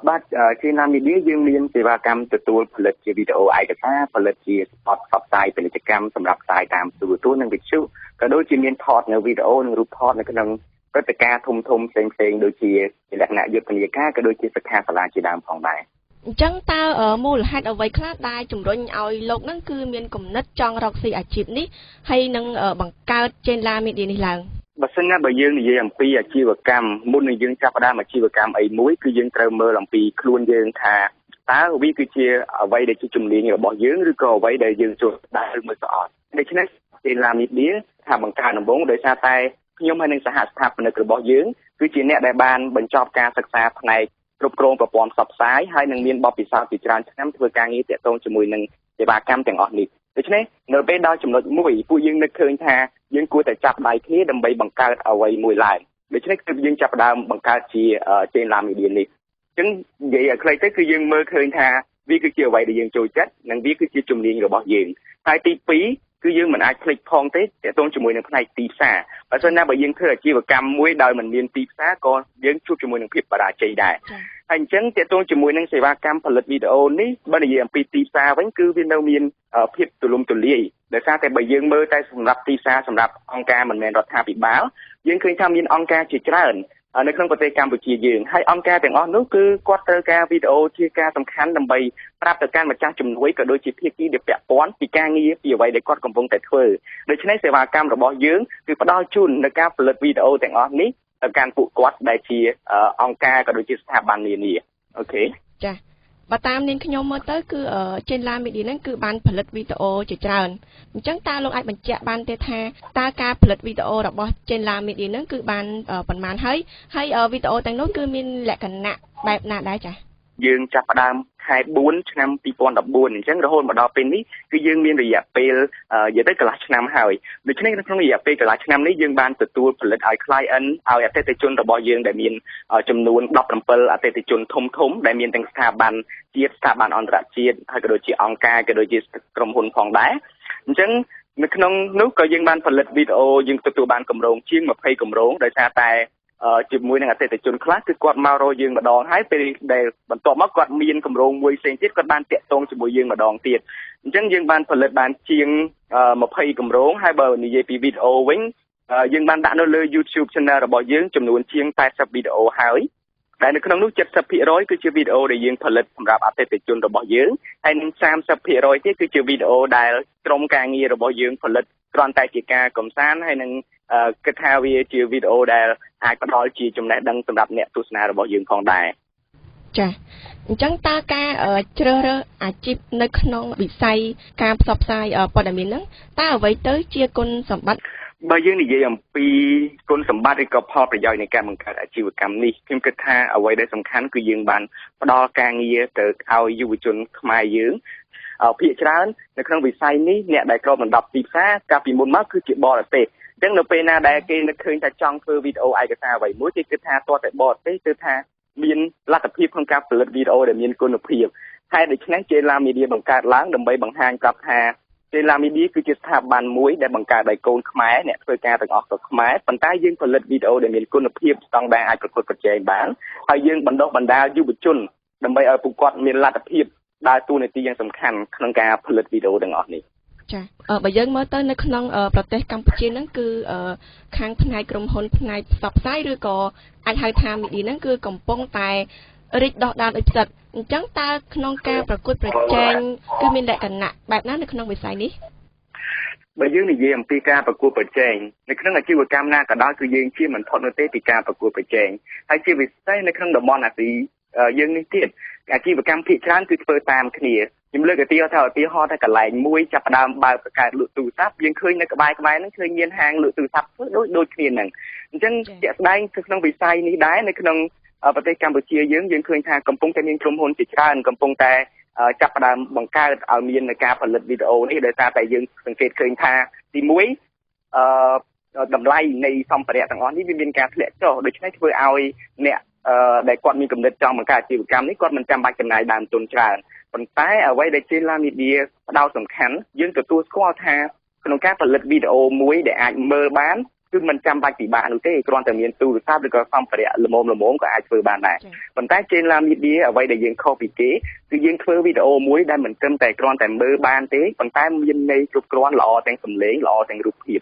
បាទChenla Mediaយើងមានសេវាកម្មទទួលផលិតជាវីដេអូឯកសារផលិតជាស្ប៉ុតផ្សព្វផ្សាយពាណិជ្ជកម្មសម្រាប់ផ្សាយតាមទូរទស្សន៍និងវិទ្យុក៏ដូចជាមានថតនៅវីដេអូនិងរូបថតនៅក្នុងព្រឹត្តិការណ៍ធំៗផ្សេងៗដូចជាលក្ខណៈយុទ្ធនាការក៏ដូចជាសិក្ខាសាលាជាដើមផងដែរអញ្ចឹងតើមូលហេតុអ្វីខ្លះដែលជំរុញឲ្យលោកនឹងគឺមានគំនិតចង់រកស៊ីអាជីពនេះហើយនឹងបង្កើតChenla Mediaនេះឡើងបើសិនណាបើយើងនិយាយអំពីអាជីវកម្មមុននឹងយើងចាប់ផ្ដើមអាជីវកម្មអីមួយគឺយើងត្រូវមើលអំពីខ្លួនយើងថាតើវាគឺជាអ្វីដែលជាជំនាញរបស់យើងឬក៏អ្វីដែលយើងចូលដើរមើលស្អត់ដូច្នេះChenla Mediaថាបង្កើតដំបូងដោយសារតែខ្ញុំហើយនឹងសហស្ថាបនិករបស់យើងគឺជាអ្នកដែលបានបញ្ចប់ការសិក្សាផ្នែកគ្រប់គ្រងប្រព័ន្ធផ្សព្វផ្សាយហើយនឹងមានបទពិសោធន៍ជាច្រើនឆ្នាំធ្វើការងារទាក់ទងជាមួយនឹងសេវាកម្មទាំងអស់នេះដូច្នេះនៅពេលដល់ចំណុចមួយពួកយើងនឹកឃើញថាយើងគួរតែចាប់ដៃគ្នាដើម្បីបង្កើតអ្វីមួយឡើងដូច្នេះគឺយើងចាប់ផ្ដើមបង្កើតជាChenla Mediaនេះអញ្ចឹងនិយាយឲ្យខ្លីទៅគឺយើងមើលឃើញថាវាគឺជាអ្វីដែលយើងចូលចិត្តនិងវាគឺជាជំនាញរបស់យើងហើយទី2គឺយើងមិនអាចភ្លេចផងទេទាក់ទងជាមួយនឹងផ្នែកទីផ្សារបើមិនណាបើយើងធ្វើអាជីវកម្មមួយដោយមិនមានទីផ្សារក៏យើងជួបជាមួយនឹងភាពបរាជ័យដែរហើយអញ្ចឹងទាក់ទងជាមួយនឹងសេវាកម្មផលិតវីដេអូនេះបើនិយាយអំពីទីផ្សារវិញគឺវានៅមានភាពទូលំទូលាយដោយសារតែបើយើងមើលតែសម្រាប់ទីផ្សារសម្រាប់អង្គការមិនមែនរដ្ឋាភិបាលយើងឃើញថាមានអង្គការជាច្រើននៅក្នុងប្រទេសកម្ពុជាយើងហើយអង្គការទាំងអស់នោះគឺគាត់ត្រូវការវីដេអូជាការសំខាន់ដើម្បីប្រាប់ទៅកាន់ម្ចាស់ជំនួយក៏ដូចជាភាគីដែលពាក់ព័ន្ធពីការងារពីអ្វីដែលគាត់កំពុងតែធ្វើដូច្នេះសេវាកម្មរបស់យើងគឺផ្ដល់ជូននៅការផលិតវីដេអូទាំងអស់នេះទៅកាន់ពួកគាត់ដែលជាអង្គការក៏ដូចជាស្ថាប័ននានាអូខេចា៎បើតាមនាងខ្ញុំមើលទៅគឺChenla Mediaហ្នឹងគឺបានផលិតវីដេអូជាច្រើនអញ្ចឹងតើលោកអាចបញ្ជាក់បានទេថាតើការផលិតវីដេអូរបស់Chenla Mediaហ្នឹងគឺបានប៉ុន្មានហើយវីដេអូទាំងនោះគឺមានលក្ខណៈបែបណាដែរចា៎យើងចាប់ផ្ដើមខែ4ឆ្នាំ2014អញ្ចឹងរហូតមកដល់ពេលនេះគឺយើងមានរយៈពេលនិយាយទៅកន្លះឆ្នាំហើយដូច្នេះក្នុងរយៈពេលកន្លះឆ្នាំនេះយើងបានទទួលផលិតឲ្យ client ឲ្យអតិថិជនរបស់យើងដែលមានចំនួន17អតិថិជនធំដែលមានទាំងស្ថាប័នជាតិស្ថាប័នអន្តរជាតិហើយក៏ដូចជាអង្គការក៏ដូចជាក្រុមហ៊ុនផងដែរអញ្ចឹងនៅក្នុងនោះក៏យើងបានផលិតវីដេអូយើងទទួលបានគម្រោងជាង20គម្រោងដោយសារតែជាមួយនឹងអតិថិជនខ្លះគឺគាត់មករកយើងម្ដងហើយពេលដែលបន្ទាប់មកគាត់មានគម្រោងមួយផ្សេងទៀតគាត់បានតាក់ទងជាមួយយើងម្ដងទៀតអញ្ចឹងយើងបានផលិតបានជាង20គម្រោងហើយបើនិយាយពីវីដេអូវិញយើងបានដាក់នៅលើ YouTube Channel របស់យើងចំនួនជាង80វីដេអូហើយដែលនៅក្នុងនោះ 70% គឺជាវីដេអូដែលយើងផលិតសម្រាប់អតិថិជនរបស់យើងហើយនឹង 30% ទៀតគឺជាវីដេអូដែលក្រុមការងាររបស់យើងផលិតគ្រាន់តែជាការកម្សាន្តហើយនឹងគិតថាវាជាវីដេអូដែលអាចផ្ដល់ជាចំណេះដឹងសម្រាប់អ្នកទស្សនារបស់យើងផងដែរចា៎អញ្ចឹងតើការជ្រើសរើសអាជីពនៅក្នុងវិស័យការផ្សព្វផ្សាយព័ត៌មានហ្នឹងតើអ្វីទៅជាគុណសម្បត្តិបើយើងនិយាយអំពីគុណសម្បត្តិឬក៏ផលប្រយោជន៍នៃការបង្កើតអាជីវកម្មនេះខ្ញុំគិតថាអ្វីដែលសំខាន់គឺយើងបានផ្ដល់ការងារទៅឲ្យយុវជនខ្មែរយើងភាគច្រើននៅក្នុងវិស័យនេះអ្នកដែលគ្របដណ្ដប់ទីផ្សារកាលពីមុនមកគឺជាបរទេសអញ្ចឹងនៅពេលណាដែលគេនឹកឃើញថាចង់ធ្វើវីដេអូឯកសារអ្វីមួយគេគិតថាទាល់តែបរទេសគឺថាមានលទ្ធភាពក្នុងការផលិតវីដេអូដែលមានគុណភាពហើយដូច្នេះChenla Mediaបង្កើតឡើងដើម្បីបង្ហាញប្រាប់ថាChenla Media គឺជាស្ថាប័នមួយដែលបង្កើតដោយកូនខ្មែរអ្នកធ្វើការទាំងអស់ក៏ខ្មែរប៉ុន្តែយើងផលិតវីដេអូដែលមានគុណភាពស្តង់ដារអាចប្រកួតប្រជែងបានហើយយើងបណ្ដុះបណ្ដាលយុវជន ដើម្បីឲ្យពួកគាត់មានលទ្ធភាពដើរតួនាទីយ៉ាងសំខាន់ក្នុងការផលិតវីដេអូទាំងអស់នេះ ចាបើយើងមើលទៅនៅក្នុងប្រទេសកម្ពុជាហ្នឹងគឺខាងផ្នែកក្រុមហ៊ុនផ្នែកផ្សព្វផ្សាយឬក៏អាចហៅថា media ហ្នឹងគឺកំពុងតែរីកដុះដាលដោយផ្សិតអញ្ចឹងតើក្នុងការប្រកួតប្រជែងគឺមានលក្ខណៈបែបណានៅក្នុងវិស័យនេះ បើយើងនិយាយអំពីការប្រកួតប្រជែងនៅក្នុងអាជីវកម្មណាក៏ដោយគឺយើងជាមិនផុតនោះទេពីការប្រកួតប្រជែងហើយជាពិសេសនៅក្នុងតំបន់អាស៊ីយើងនេះទៀតអាជីវកម្មភាគច្រើនគឺធ្វើតាមគ្នាខ្ញុំលើកឧទាហរណ៍ថាកន្លែងមួយចាប់ផ្ដើមបើកបង្កើតលក់ទូរស័ព្ទយើងឃើញនៅក្បែរហ្នឹងឃើញមានហាងលក់ទូរស័ព្ទធ្វើដូចគ្នាហ្នឹងអញ្ចឹងជាក់ស្ដែងក្នុងវិស័យនេះដែរនៅក្នុងប្រទេសកម្ពុជាយើងឃើញថាកំពុងតែមានក្រុមហ៊ុនជាច្រើនកំពុងតែចាប់ផ្ដើមបង្កើតឲ្យមានការផលិតវីដេអូនេះដោយសារតែយើងសង្កេតឃើញថាទី1តម្លៃនៃសម្ភារៈទាំងអស់នេះវាមានការធ្លាក់ចុះដូច្នេះធ្វើឲ្យអ្នកដែលគាត់មានគំនិតចង់បង្កើតអាជីវកម្មនេះគាត់មិនចាំបាច់ចំណាយដើមទុនច្រើនប៉ុន្តែអ្វីដែលជាឡាមីឌាផ្ដោតសំខាន់យើងទទួលស្គាល់ថាក្នុងការផលិតវីដេអូមួយដែលអាចមើលបានគឺមិនចាំបាច់ពិបាកនោះទេគ្រាន់តែមានទូរស័ព្ទឬក៏សម្ភារៈល្មមក៏អាចធ្វើបានដែរប៉ុន្តែជាឡាមីឌាអ្វីដែលយើងខុសពីគេគឺយើងធ្វើវីដេអូមួយដែលមិនត្រឹមតែគ្រាន់តែមើលបានទេប៉ុន្តែមានន័យគ្រប់គ្រាន់ល្អទាំងសំឡេងល្អទាំងរូបភាព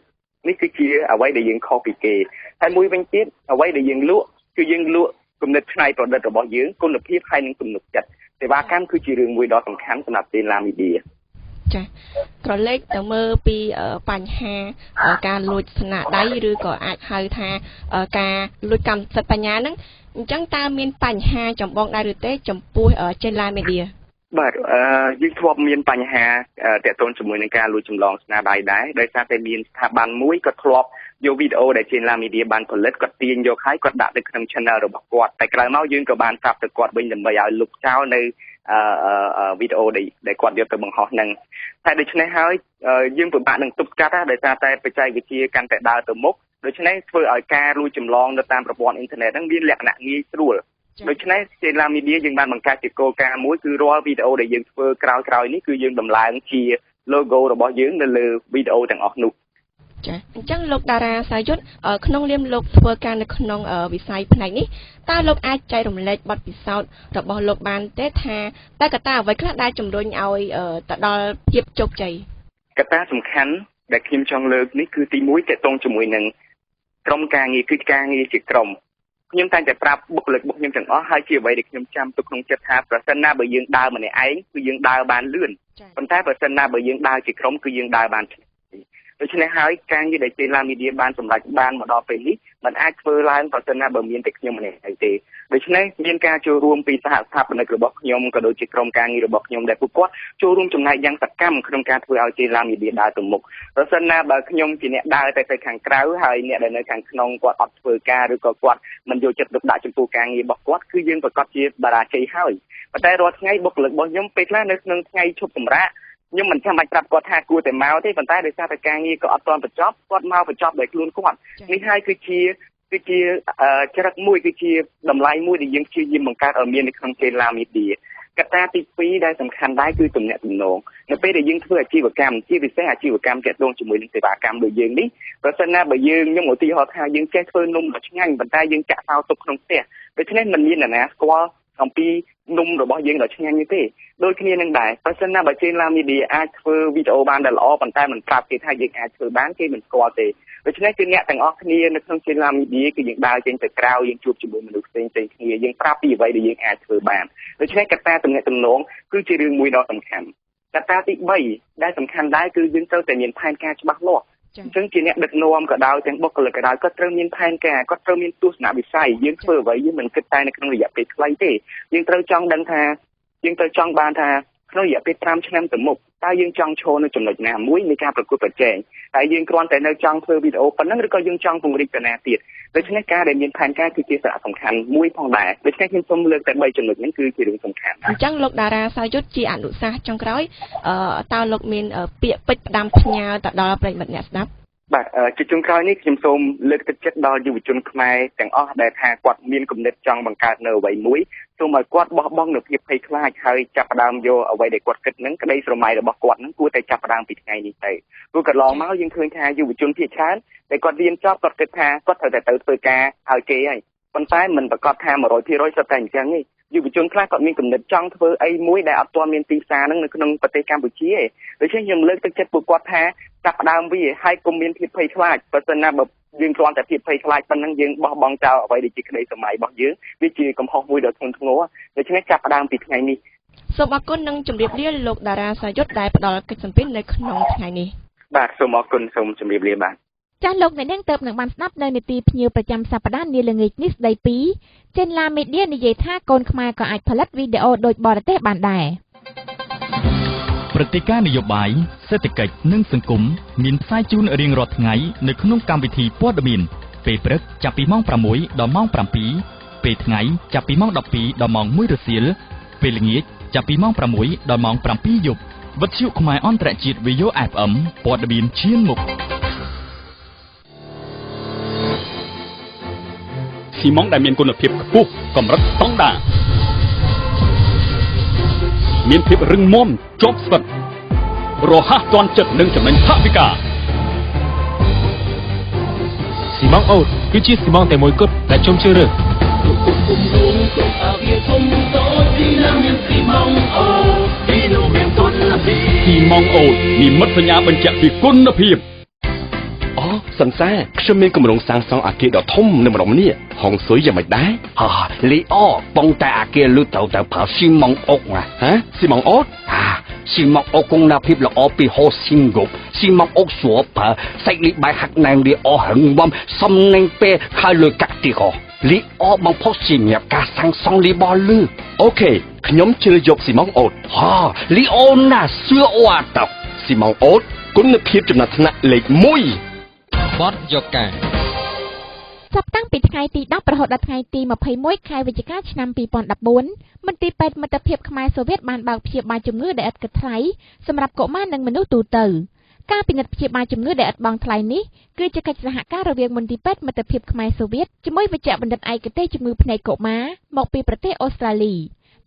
នេះគឺជាអ្វីដែលយើងខុសពីគេហើយមួយវិញទៀតអ្វីដែលយើងលក់គឺយើងលក់គំនិតច្នៃប្រឌិតរបស់យើងគុណភាពហើយនិងទំនុកចិត្តសេវាកម្មគឺជារឿងមួយដ៏សំខាន់សម្រាប់ទេឡាមីឌា ចាក្រឡេកទៅមើលពីបញ្ហាការលួចស្នាដៃឬក៏អាចហៅថាការលួចកម្មសិទ្ធិបញ្ញាហ្នឹងអញ្ចឹងតើមានបញ្ហាចម្បងដែរឬទេចំពោះ Chela Media បាទយើងធ្លាប់មានបញ្ហាទាក់ទងជាមួយនឹងការលួចចម្លងស្នាដៃដែរដោយសារតែមានស្ថាប័នមួយក៏ធ្លាប់យកវីដេអូដែល Chela Media បានផលិតគាត់ទាញយកហើយគាត់ដាក់ទៅក្នុង channel របស់គាត់តែក្រោយមកយើងក៏បានប្រាប់ទៅគាត់វិញដើម្បីឲ្យលុបចោលនៅវីដេអូដែលគាត់យកទៅបង្ហោះហ្នឹងតែដូច្នេះហើយយើងពិបាកនឹងទប់ស្កាត់ដោយសារតែបច្ចេកវិទ្យាកាន់តែដើរទៅមុខដូច្នេះធ្វើឲ្យការលួចចម្លងនៅតាមប្រព័ន្ធអ៊ីនធឺណិតហ្នឹងមានលក្ខណៈងាយស្រួលដូច្នេះ Chela Media យើងបានបង្កើតជាគោលការណ៍មួយគឺរាល់វីដេអូដែលយើងធ្វើក្រោយនេះគឺយើងដំឡើងជា logo របស់យើងនៅលើវីដេអូទាំងអស់នោះ ចាអញ្ចឹងលោកតារាសាយុទ្ធក្នុងនាមលោកធ្វើការនៅក្នុងវិស័យផ្នែកនេះតើលោកអាចចែករំលែកបទពិសោធន៍របស់លោកបានទេថាតើកត្តាអ្វីខ្លះដែលជំរុញឲ្យទៅដល់ភាពជោគជ័យក ត្តាសំខាន់ដែលខ្ញុំចង់លើកនេះគឺទី1ទាក់ទងជាមួយនឹងក្រុមការងារគឺការងារជាក្រុមខ្ញុំតែងតែប្រាប់បុគ្គលិករបស់ខ្ញុំទាំងអស់ហើយជាអ្វីដែលខ្ញុំចាំទុកក្នុងចិត្តថាប្រសិនណាបើយើងដើរម្នាក់ឯងគឺយើងដើរបានលឿនប៉ុន្តែប្រសិនណាបើយើងដើរជាក្រុមគឺយើងដើរបានឆ្ងាយដូច្នេះហើយការងារដែល Chela Media បានសម្រេចបានមកដល់ពេលនេះมันអាចធ្វើឡើងប្រសិនណាបើមានតែខ្ញុំម្នាក់ឯងទេដូច្នេះមានការចូលរួមពីសហស្ថាបនិករបស់ខ្ញុំក៏ដូចជាក្រុមការងាររបស់ខ្ញុំដែលពួកគាត់ចូលរួមចំណែកយ៉ាងសកម្មក្នុងការធ្វើឲ្យ Chela Media ដើរទៅមុខប្រសិនណាបើខ្ញុំជាអ្នកដើរតែទៅខាងក្រៅហើយអ្នកដែលនៅខាងក្នុងគាត់អត់ធ្វើការឬក៏គាត់មិនយកចិត្តទុកដាក់ចំពោះការងាររបស់គាត់គឺយើងប្រកាសជាបរាជ័យហើយប៉ុន្តែរាល់ថ្ងៃបុគ្គលិករបស់ខ្ញុំពេលខ្លះនៅក្នុងថ្ងៃឈប់សម្រាកខ្ញុំមិនចាំបាច់ប្រាប់គាត់ថាគួរតែមកទេប៉ុន្តែដោយសារតែការងារក៏អត់ទាន់បញ្ចប់គាត់មកបញ្ចប់ដោយខ្លួនគាត់នេះហើយគឺជាចរិតមួយគឺជាតម្លៃមួយដែលយើងព្យាយាមបង្កើតឲ្យមាននៅក្នុង Chela Media កត្តាទី2ដែលសំខាន់ដែរគឺទំនាក់ទំនងនៅពេលដែលយើងធ្វើអាជីវកម្មជាពិសេសអាជីវកម្មទាក់ទងជាមួយនឹងសេវាកម្មដូចយើងនេះប្រសិនណាបើយើងខ្ញុំឧទាហរណ៍ថាយើងចេះធ្វើនំដ៏ឆ្ងាញ់ប៉ុន្តែយើងចាក់សោទុកក្នុងផ្ទះដូច្នេះមិនមានអ្នកណាស្គាល់អំពីនំរបស់យើងដ៏ឆ្ងាញ់នេះទេដូចគ្នានឹងដែរប្រសិនណាបើ Chela Media អាចធ្វើវីដេអូបានដែលល្អប៉ុន្តែមិនប្រាប់គេថាយើងអាចធ្វើបានគេមិនស្គាល់ទេដូច្នេះគឺអ្នកទាំងអស់គ្នានៅក្នុង Chela Media គឺយើងដើរចេញទៅក្រៅយើងជួបជាមួយមនុស្សផ្សេងៗគ្នាយើងប្រាប់ពីអ្វីដែលយើងអាចធ្វើបានដូច្នេះកត្តាទំនាក់ទំនងគឺជារឿងមួយដ៏សំខាន់កត្តាទី3ដែលសំខាន់ដែរគឺយើងត្រូវតែមានផែនការច្បាស់លាស់អញ្ចឹងជាអ្នកដឹកនាំក៏ដោយទាំងបុគ្គលិកក៏ដោយគាត់ត្រូវមានផែនការគាត់ត្រូវមានទស្សនវិស័យយើងធ្វើអ្វីយើងមិនគិតតែនៅក្នុងរយៈពេលខ្លីទេយើងត្រូវចង់ដឹងថាយើងត្រូវចង់បានថាក្នុងរយៈពេល5ឆ្នាំទៅមុខតើយើងចង់ឈរនៅចំណុចណាមួយនៃការប្រកួតប្រជែងតែយើងគ្រាន់តែនៅចង់ធ្វើវីដេអូប៉ុណ្ណឹងឬក៏យើងចង់ពង្រីកទៅណាទៀតដូច្នេះការដែលមានផែនការគឺជាសារៈសំខាន់មួយផងដែរដូច្នេះខ្ញុំសូមលើកតែ3ចំណុចហ្នឹងគឺជារឿងសំខាន់អញ្ចឹងលោកតារាសាយុទ្ធជាអនុសាសន៍ចុងក្រោយតើលោកមានពាក្យពេចន៍ផ្ដាំផ្ញើទៅដល់ប្រិយមិត្តអ្នកស្ដាប់បាទជាចុងក្រោយនេះខ្ញុំសូមលើកទឹកចិត្តដល់យុវជនខ្មែរទាំងអស់ដែលថាគាត់មានគំនិតចង់បង្កើតនៅអ្វីមួយសូមឲ្យគាត់បោះបង់នូវភាពភ័យខ្លាចហើយចាប់ផ្ដើមយកអ្វីដែលគាត់គិតនឹងក្តីស្រមៃរបស់គាត់នឹងគួរតែចាប់ផ្ដើមពីថ្ងៃនេះទៅព្រោះកន្លងមកយើងឃើញថាយុវជនភាគច្រើនដែលគាត់រៀនចប់គាត់គិតថាគាត់ត្រូវតែទៅធ្វើការឲ្យគេហើយ ប៉ុន្តែមិនប្រកាសថា100%សុទ្ធតែអញ្ចឹងទេយុវជនខ្លះគាត់មានគំនិតចង់ធ្វើអីមួយដែលអត់ទាន់មានទីផ្សារហ្នឹងនៅក្នុងប្រទេសកម្ពុជាទេដូច្នេះខ្ញុំលើកទឹកចិត្តពួកគាត់ថាចាប់ផ្ដើមវាហើយកុំមានភាពភ័យខ្លាចបើសិនណាបើយើងគ្រាន់តែភាពភ័យខ្លាចប៉ុណ្ណឹងយើងបោះបង់ចោលអ្វីដែលជាក្តីសម័យរបស់យើងវាជាកំហុសមួយដ៏ធ្ងន់ធ្ងរដូច្នេះចាប់ផ្ដើមពីថ្ងៃនេះសូមអរគុណនិងជម្រាបលាលោកតារាសាយុទ្ធដែលផ្ដល់កិច្ចសម្ភារនៅក្នុងថ្ងៃនេះបាទសូមអរគុណសូមជម្រាបលាបាទចាស់លោកអ្នកនាងទៅនឹងបានស្ដាប់នៅនីតិភ្ញៀវប្រចាំសប្តាហ៍នាល្ងាចនេះស្ដីពីចេនឡាមេឌៀនិយាយថាកូនខ្មែរក៏អាចផលិតវីដេអូដូចបរទេសបានដែរព្រឹត្តិការណ៍នយោបាយសេដ្ឋកិច្ចនិងសង្គមមានផ្សាយជូនរៀងរាល់ថ្ងៃនៅក្នុងកម្មវិធីព័ត៌មានពេលព្រឹកចាប់ពីម៉ោង 6 ដល់ម៉ោង 7 ពេលថ្ងៃចាប់ពីម៉ោង 12 ដល់ម៉ោង 1 រសៀលពេលល្ងាចចាប់ពីម៉ោង 6 ដល់ម៉ោង 7 យប់វិទ្យុខ្មែរអន្តរជាតិ VO FM ព័ត៌មានឈានមុខស៊ីម៉ុងដែលមានគុណភាពខ្ពស់កម្រិតស្តង់ដារមានភាពរឹងមាំជាប់ស្វិតរហ័សទាន់ចិត្តនិងចំណេញថវិកាស៊ីម៉ុងអូតគឺជាស៊ីម៉ុងតែមួយគត់ដែលជុំជឿរើសស៊ីម៉ុងអូតនិមិត្តសញ្ញាបញ្ជាក់ពីគុណភាពសន្សាខ្ញុំមានគម្រោងសាងសង់អគារដ៏ធំនៅម្ដុំនេះហងស៊ុយយ៉ាងម៉េចដែរលីអូបងតែអគារលឺទៅប្រើស៊ីម៉ុងអុកណាស៊ីម៉ុងអូតស៊ីម៉ុងអុកគង់ណាភាពល្អពីហូស៊ីងគប់ស៊ីម៉ុងអុកស្រួលប្រើសាច់លីបាយហាក់ណែងលីអូហឹងបំសំនឹងពេលខើលុយកាក់ទីកលីអូបងផុសសម្រាប់ការសាងសង់លីបលឺអូខេខ្ញុំជឿយកស៊ីម៉ុងអូតលីអូណាសឿអូអាតស៊ីម៉ុងអូតគុណភាពចំណាត់ថ្នាក់លេខ1បទយកការចាប់តាំងពីថ្ងៃទី10រហូតដល់ថ្ងៃទី21ខែវិច្ឆិកាឆ្នាំ2014មន្ទីរពេទ្យមិត្តភាពខ្មែរសូវៀតបានបើកព្យាបាលជំងឺដែលឥតគិតថ្លៃសម្រាប់កុមារនិងមនុស្សទូទៅការពិនិត្យព្យាបាលជំងឺដែលឥតបង់ថ្លៃនេះគឺជាកិច្ចសហការរវាងមន្ទីរពេទ្យមិត្តភាពខ្មែរសូវៀតជាមួយវេជ្ជបណ្ឌិតឯកទេសជំងឺភ្នែកកុមារមកពីប្រទេសអូស្ត្រាលី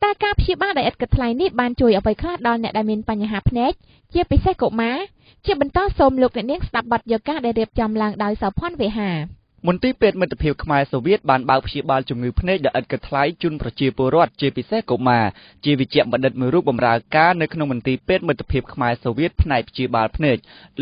តែការព្យាបាលដែលឥតគិតថ្លៃនេះបានជួយអ្វីខ្លះដល់អ្នកដែលមានបញ្ហាភ្នែកជាពិសេសកុមារជាបន្តសូមលោកអ្នកនាងស្ដាប់បទយកការដែលរៀបចំឡើងដោយសោភ័ណ្ឌវេហាមន្ទីរពេទ្យមិត្តភាពខ្មែរសូវៀតបានបើកព្យាបាលជំងឺភ្នែកដែលឥតគិតថ្លៃជូនប្រជាពលរដ្ឋជាពិសេសកុមារជាវេជ្ជបណ្ឌិតមួយរូបបម្រើការនៅក្នុងមន្ទីរពេទ្យមិត្តភាពខ្មែរសូវៀតផ្នែកព្យាបាលភ្នែក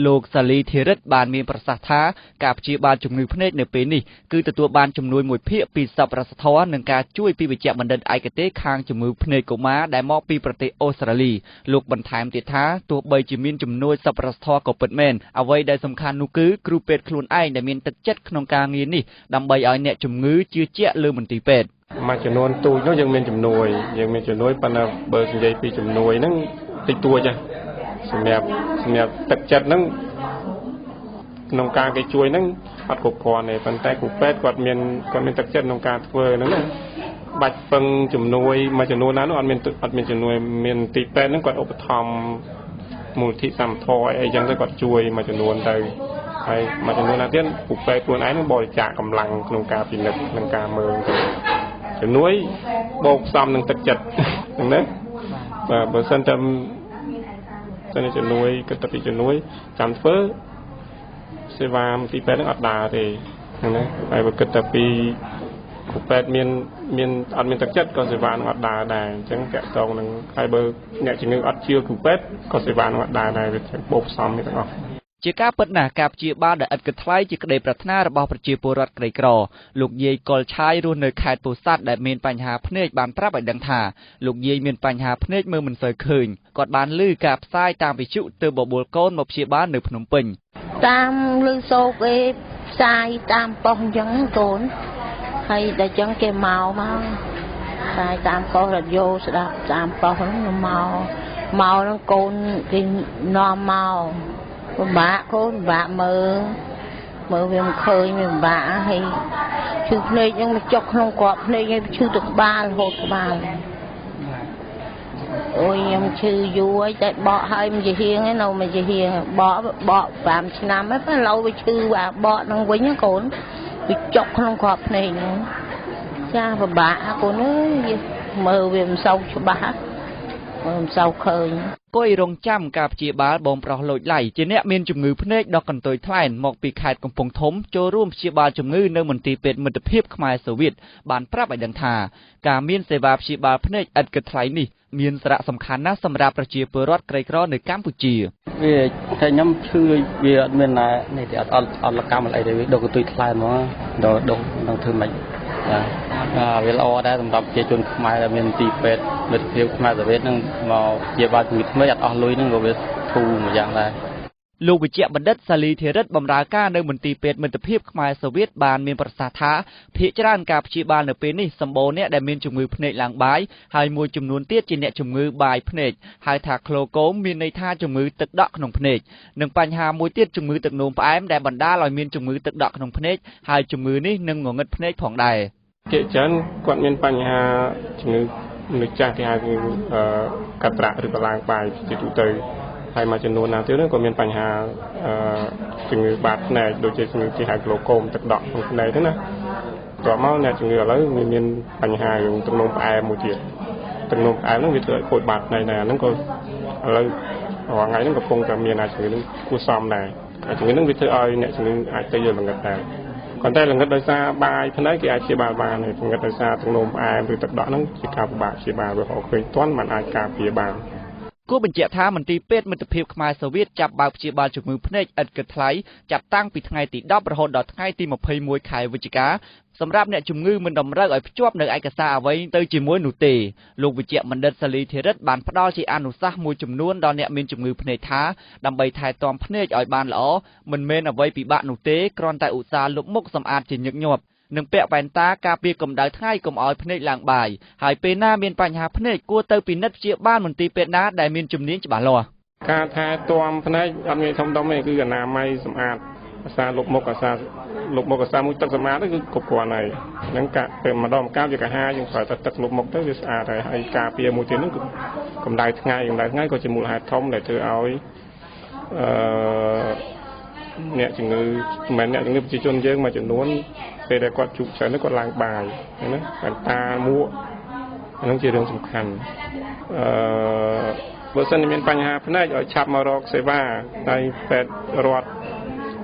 លោកសាលីធីរិតបានមានប្រសាសន៍ថាការព្យាបាលជំងឺភ្នែកនៅពេលនេះគឺទទួលបានជំនួយមួយភាគពីសប្បុរសធម៌និងការជួយពីវេជ្ជបណ្ឌិតឯកទេសខាងជំងឺភ្នែកកុមារដែលមកពីប្រទេសអូស្ត្រាលីលោកបន្ថែមទៀតថាទោះបីជាមានជំនួយសប្បុរសធម៌ក៏ពិតមែនអ្វីដែលសំខាន់នោះគឺគ្រូពេទ្យខ្លួនឯងដែលមានទឹកចិត្តក្នុងការងារនេះដើម្បីឲ្យអ្នកជំងឺជឿជាក់លើមន្ទីរពេទ្យមួយចំនួនទូចនោះយើងមានជំនួយប៉ុន្តែបើនិយាយពីជំនួយហ្នឹងតិចតួចសម្រាប់ទឹកចិត្តហ្នឹងក្នុងការគេជួយហ្នឹងអត់គ្រប់គ្រាន់ទេប៉ុន្តែគ្រូពេទ្យគាត់មានទឹកចិត្តក្នុងការធ្វើហ្នឹងណាបាច់ពឹងជំនួយមួយចំនួនណានោះអត់មានជំនួយមានទីពេទ្យហ្នឹងគាត់ឧបត្ថម្ភមូលនិធិសម្បត្តិអីចឹងទៅគាត់ជួយមួយចំនួនទៅហើយមួយចំនួនណាទៀតគ្រូពេទ្យខ្លួនឯងនឹងបរិច្ចាគកម្លាំងក្នុងការពិនិត្យនិងការមើលទៅជំនួយបូកផ្សំនឹងទឹកចិត្តហ្នឹងណាបាទបើសិនតែជំនួយគិតទៅពីជំនួយចាំធ្វើសេវាទីពេទ្យនឹងអត់ដើរទេហ្នឹងណាហើយបើគិតទៅពីគ្រូពេទ្យមានអត់មានទឹកចិត្តក៏សេវានឹងអត់ដើរដែរអញ្ចឹងតាក់ទងនឹងហើយបើអ្នកជំងឺអត់ជឿគ្រូពេទ្យក៏សេវានឹងអត់ដើរដែរវាបូកផ្សំនេះទាំងអស់ជាការពិតណាស់ការព្យាបាលដែលឥតគិតថ្លៃជាក្តីប្រាថ្នារបស់ប្រជាពលរដ្ឋក្រីក្រលោកយាយកុលឆាយរស់នៅខេត្តពោធិ៍សាត់ដែលមានបញ្ហាភ្នែកបានប្រាប់ឲ្យដឹងថាលោកយាយមានបញ្ហាភ្នែកមើលមិនសូវឃើញគាត់បានឮការផ្សាយតាមវិទ្យុទើបបបួលកូនមកព្យាបាលនៅភ្នំពេញតាមឮសូកឯផ្សាយតាមប៉ុស្តិ៍អញ្ចឹងកូនហើយដល់អញ្ចឹងគេមកផ្សាយតាមប៉ុស្តិ៍រ៉ាឌីយ៉ូស្ដាប់តាមប៉ុស្តិ៍ហ្នឹងមកហ្នឹងកូនគេនាំមកពិបាកកូនពិបាកមើលវាមិនឃើញវាពិបាកហើយឈឺភ្នែកហ្នឹងមកចុកក្នុងក្របភ្នែកហើយឈឺទៅក្បាលរហូតក្បាលអូយខ្ញុំឈឺយូរហើយតែបកហើយមិនជាហៀងឯនៅមិនជាហៀងបក5ឆ្នាំហើយប៉ុន្តែឥឡូវវាឈឺអាបកហ្នឹងវិញកូនវាចុកក្នុងក្របភ្នែកហ្នឹងចាពិបាកកូនអើយមើលវាមិនសូវច្បាស់មើលមិនសូវឃើញ គួយរងចាំការព្យាបាលបងប្រុសលូចឡៃជាអ្នកមានជំងឺភ្នែកដកកន្ទុយថ្លែនមកពីខេត្តកំពង់ធំចូលរួមព្យាបាលជំងឺនៅមន្ទីរពេទ្យមិត្តភាពខ្មែរសូវៀតបានប្រាប់ឲ្យដឹងថាការមានសេវាព្យាបាលភ្នែកឥតគិតថ្លៃនេះមានសារៈសំខាន់ណាស់សម្រាប់ប្រជាពលរដ្ឋក្រីក្រនៅកម្ពុជាវាតែខ្ញុំឈឺវាអត់មាននេះទេអត់កម្មអីទេវាដកកន្ទុយថ្លែនហ្មងដកនឹងធ្វើម៉េចវាល្អដែរសម្រាប់ប្រជាជនខ្មែរដែលមានទីពេទ្យមិត្តភាពខ្មែរសូវៀតនឹងមកព្យាបាលជំងឺធ្មេញអត់អស់លុយនឹងក៏វាធូរមួយយ៉ាងដែរលោកវិជ្ជបណ្ឌិតសាលីធីរិតបម្រើការនៅមន្ទីរពេទ្យមិត្តភាពខ្មែរសូវៀតបានមានប្រសាសន៍ថាភាគច្រើនការព្យាបាលនៅពេលនេះសម្បូរអ្នកដែលមានជំងឺភ្នែកឡើងបាយហើយមួយចំនួនទៀតជាអ្នកជំងឺបាយភ្នែកហៅថាក្លូកូមមានន័យថាជំងឺទឹកដក់ក្នុងភ្នែកនិងបញ្ហាមួយទៀតជំងឺទឹកនោមផ្អែមដែលបណ្ដាលឲ្យមានជំងឺទឹកដក់ក្នុងភ្នែកហើយជំងឺនេះនឹងងងឹតភ្នែកផងដែរជាច្រើនគាត់មានបញ្ហាជំងឺមនុស្សចាស់គេហៅកាត់ប្រាក់ឬក៏ឡើងបាយជាទូទៅហើយមួយចំនួនណាទៀតក៏មានបញ្ហាជំងឺបាតភ្នែកដូចជាជំងឺគេហៅក្លូកូមទឹកដក់ក្នុងភ្នែកហ្នឹងណាតោះមកអ្នកជំងឺឥឡូវមានបញ្ហារឿងទឹកនោមផ្អែមមួយទៀតទឹកនោមផ្អែមហ្នឹងវាធ្វើឲ្យខូចបាតភ្នែកដែរអាហ្នឹងក៏ឥឡូវរាល់ថ្ងៃហ្នឹងកំពុងតែមានជំងឺហ្នឹងគួរសមដែរជំងឺហ្នឹងវាធ្វើឲ្យអ្នកជំងឺអាចទៅយកល្ងឹតដែរប៉ុន្តែល្ងឹតដោយសារបាយភ្នែកគេអាចព្យាបាលបានហើយល្ងឹតដោយសារទឹកនោមផ្អែមឬទឹកដក់ហ្នឹងជាការពិបាកព្យាបាលវាហៅឃើញទាន់មិនអាចការពារបានគួរបញ្ជាក់ថាមន្ទីរពេទ្យមិត្តភាពខ្មែរសូវៀតចាប់បើកព្យាបាលជំងឺភ្នែកឥតគិតថ្លៃចាប់តាំងពីថ្ងៃទី10រហូតដល់ថ្ងៃទី21ខែវិច្ឆិកាសម្រាប់អ្នកជំងឺមិនតម្រូវឲ្យភ្ជាប់នៅឯកសារអ្វីទៅជាមួយនោះទេលោកវិជ្ជបណ្ឌិតសាលីធីរិតបានផ្ដល់ជាអនុសាសន៍មួយចំនួនដល់អ្នកមានជំងឺភ្នែកថាដើម្បីថែទាំភ្នែកឲ្យបានល្អមិនមែនអ្វីពិបាកនោះទេគ្រាន់តែឧស្សាហ៍លុបមុខសម្អាតជាញឹកញាប់នឹងពាក់វ៉ែនតាការពារកម្ដៅថ្ងៃកុំឲ្យភ្នែកឡើងបាយហើយពេលណាមានបញ្ហាភ្នែកគួរទៅពិនិត្យព្យាបាលមន្ទីរពេទ្យណាដែលមានជំនាញច្បាស់លាស់ការថែទាំភ្នែកអត់មានធំដុំទេគឺអនាម័យសម្អាតអាសាលុបមុខអាសាមួយទឹកសម្អាតគឺគ្រប់គ្រាន់ហើយហ្នឹងកាពេលម្ដងកាលវាកាហាយើងប្រើតែទឹកលុបមុខទៅវាស្អាតហើយការពារមួយទៀតហ្នឹងគឺកម្ដៅថ្ងៃក៏ជាមូលហេតុធំដែលធ្វើឲ្យអ្នកជំងឺមិនអ្នកជំងឺប្រជាជនយើងមួយចំនួនពេលដែលគាត់ជួបច្រើនគាត់ឡើងបាយណាតែតាមួកហ្នឹងជារឿងសំខាន់បើសិនមានបញ្ហាភ្នែកឲ្យឆាប់មករកសេវាហើយពេទ្យរដ្ឋ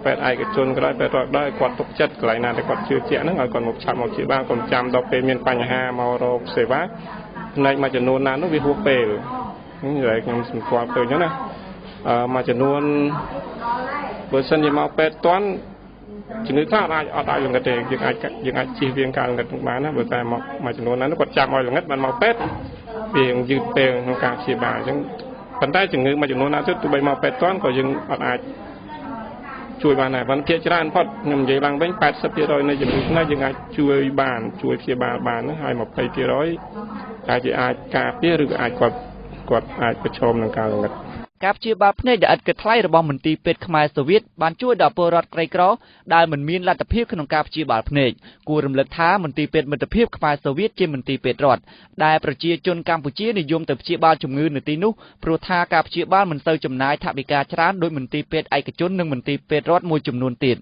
ពេទ្យឯកជនក៏ដោយពេទ្យរដ្ឋដែរគាត់ទុកចិត្តកន្លែងណាដែលគាត់ជឿជាក់ហ្នឹងឲ្យគាត់មកឆាប់មកព្យាបាលកុំចាំដល់ពេលមានបញ្ហាមករកសេវាភ្នែកមួយចំនួនណានោះវាហួសពេលហ្នឹងខ្ញុំសម្គាល់ទៅអញ្ចឹងណាមួយចំនួនបើសិនជាមកពេទ្យតន់ជំងឺខ្លះអត់អាចល្ងឹតទេយើងអាចជៀសវាងការល្ងឹតបានណាបើតែមកមួយចំនួនហ្នឹងគាត់ចាប់ឲ្យល្ងឹតបានមកពេទ្យវាយឺតពេលក្នុងការព្យាបាលអញ្ចឹងប៉ុន្តែជំងឺមួយចំនួនណាទៀតទោះបីមកពេទ្យតន់ក៏យើងអត់អាចជួយបានដែរប៉ុន្តែភាគច្រើនផុតខ្ញុំនិយាយឡើងវិញ 80% នៃជំងឺនេះយើងអាចជួយព្យាបាលបានហើយ 20% អាចការពារឬក៏អាចគាត់អាចប្រឈមនឹងការល្ងឹតការព្យាបាលភ្នែកដែលឥតគិតថ្លៃរបស់មន្ទីរពេទ្យខ្មែរសូវៀតបានជួយដល់ពលរដ្ឋក្រីក្រដែលមិនមានលទ្ធភាពក្នុងការព្យាបាលភ្នែកគួររំលឹកថាមន្ទីរពេទ្យមិត្តភាពខ្មែរសូវៀតជាមន្ទីរពេទ្យរដ្ឋដែលប្រជាជនកម្ពុជានិយមទៅព្យាបាលជំងឺនៅទីនោះព្រោះថាការព្យាបាលមិនសូវចំណាយថវិកាច្រើនដោយមន្ទីរពេទ្យឯកជននិងមន្ទីរពេទ្យរដ្ឋមួយចំនួនទៀត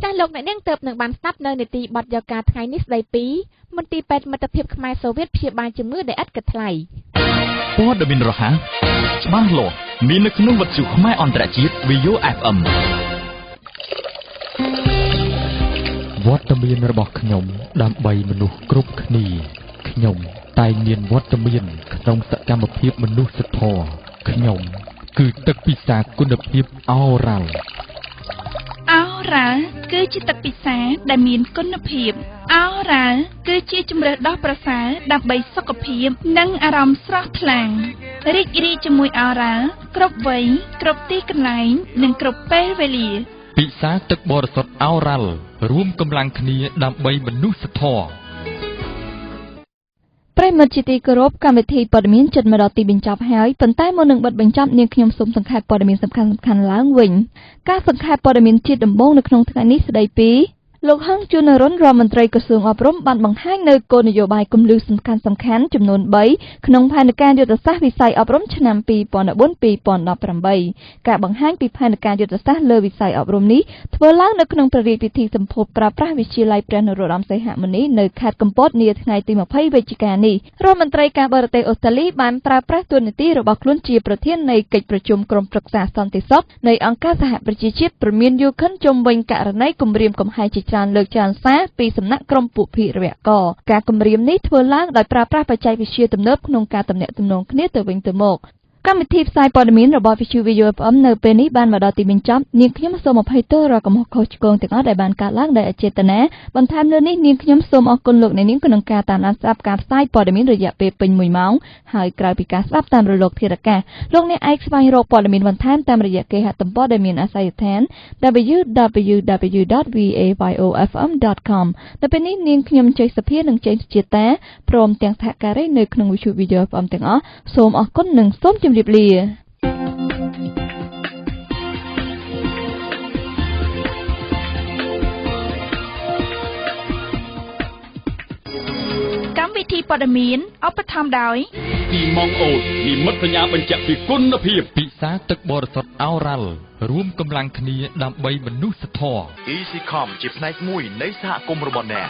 ចាស់លោកអ្នកនាងទើបនឹងបានស្ដាប់នៅនីតិបទយកការថ្ងៃនេះស្ដីពីមន្ទីរពេទ្យមិត្តភាពខ្មែរសូវៀតព្យាបាលជំងឺដែលឥតគិតថ្លៃព័ត៌មានរហ័សច្បាស់លាស់មាននៅក្នុងវិទ្យុខ្មែរអន្តរជាតិ VO FM វត្តមានរបស់ខ្ញុំដើម្បីមនុស្សគ្រប់គ្នាខ្ញុំតែងមានវត្តមានក្នុងសកម្មភាពមនុស្សធម៌ខ្ញុំគឺទឹកពិសាគុណភាពអូរ៉ាល់អូរ៉ាល់គឺជាទឹកពិសាដែលមានគុណភាពអូរ៉ាល់គឺជាជម្រើសដ៏ប្រសើរដើម្បីសុខភាពនិងអារម្មណ៍ស្រស់ថ្លារីករាយជាមួយអូរ៉ាល់គ្រប់វ័យគ្រប់ទីកន្លែងនិងគ្រប់ពេលវេលាពិសាទឹកបរិសុទ្ធអូរ៉ាល់រួមកម្លាំងគ្នាដើម្បីមនុស្សធម៌ប្រិមិត្តជាទីគោរពកម្មវិធីព័ត៌មានជិតមកដល់ទីបញ្ចប់ហើយប៉ុន្តែមុននឹងបិទបញ្ចប់នាងខ្ញុំសូមសង្ខេបព័ត៌មានសំខាន់ៗឡើងវិញការសង្ខេបព័ត៌មានជាតិដំបូងនៅក្នុងថ្ងៃនេះស្ដីពី លោកហងជួនរុនរដ្ឋមន្ត្រីក្រសួងអប់រំបានបង្ហាញនៅគោលនយោបាយគន្លឹះសំខាន់ចំនួន3ក្នុងផែនការយុទ្ធសាស្ត្រវិស័យអប់រំឆ្នាំ 2014-2018 ការបង្ហាញពីផែនការយុទ្ធសាស្ត្រលើវិស័យអប់រំនេះធ្វើឡើងនៅក្នុងព្រះរាជពិធីសម្ពោធប្រើប្រាស់វិទ្យាល័យព្រះនរោត្តមសីហមុនីនៅខេត្តកំពតនាថ្ងៃទី20វិច្ឆិកានេះរដ្ឋមន្ត្រីការបរទេសអូស្ត្រាលីបានប្រើប្រាស់តួនាទីរបស់ខ្លួនជាប្រធាននៃកិច្ចប្រជុំក្រុមប្រឹក្សាសន្តិសុខនៃអង្គការសហប្រជាជាតិព្រមានយូខិនជុំវិញករណីគម្រាមកំហែងជាច្រើនលើកចែងសារពីសំណាក់ក្រុមពួកភីរវកការគម្រាមនេះធ្វើឡើងដោយប្រើប្រាស់បច្ចេកវិទ្យាទំនើបក្នុងការទំនាក់ទំនងគ្នាទៅវិញទៅមកកម្មវិធីផ្សាយព័ត៌មានរបស់ Visu Video FM នៅពេលនេះបានមកដល់ទីបញ្ចប់នាងខ្ញុំសូមអភ័យទោសរាល់កំហុសខុសឆ្គងទាំងអស់ដែលបានកើតឡើងដោយអចេតនាបន្ថែមលើនេះនាងខ្ញុំសូមអរគុណលោកអ្នកនាងក្នុងការតាមដានស្ដាប់ការផ្សាយព័ត៌មានរយៈពេលពេញ1ម៉ោងហើយក្រៅពីការស្ដាប់តាមរលកធាតុអាកាសលោកអ្នកអាចស្វែងរកព័ត៌មានបន្ថែមតាមរយៈគេហទំព័រដែលមានអាសយដ្ឋាន www.vayofm.com នៅពេលនេះនាងខ្ញុំចេញសុភានិងចេញសុជាតាព្រមទាំងសហការីនៅក្នុង Visu Video FM ទាំងអស់សូមអរគុណនិងសូមជម្រាបលាកម្មវិធីព័ត៌មានឧបត្ថម្ភដោយពីម៉ងអូតនិមិត្តសញ្ញាបញ្ជាក់ពីគុណភាពពិសាទឹកបរិសុទ្ធអូរ៉ាល់រួមកម្លាំងគ្នាដើម្បីមនុស្សធម៌ EasyCom ជាផ្នែកមួយនៃសហគមន៍របស់អ្នក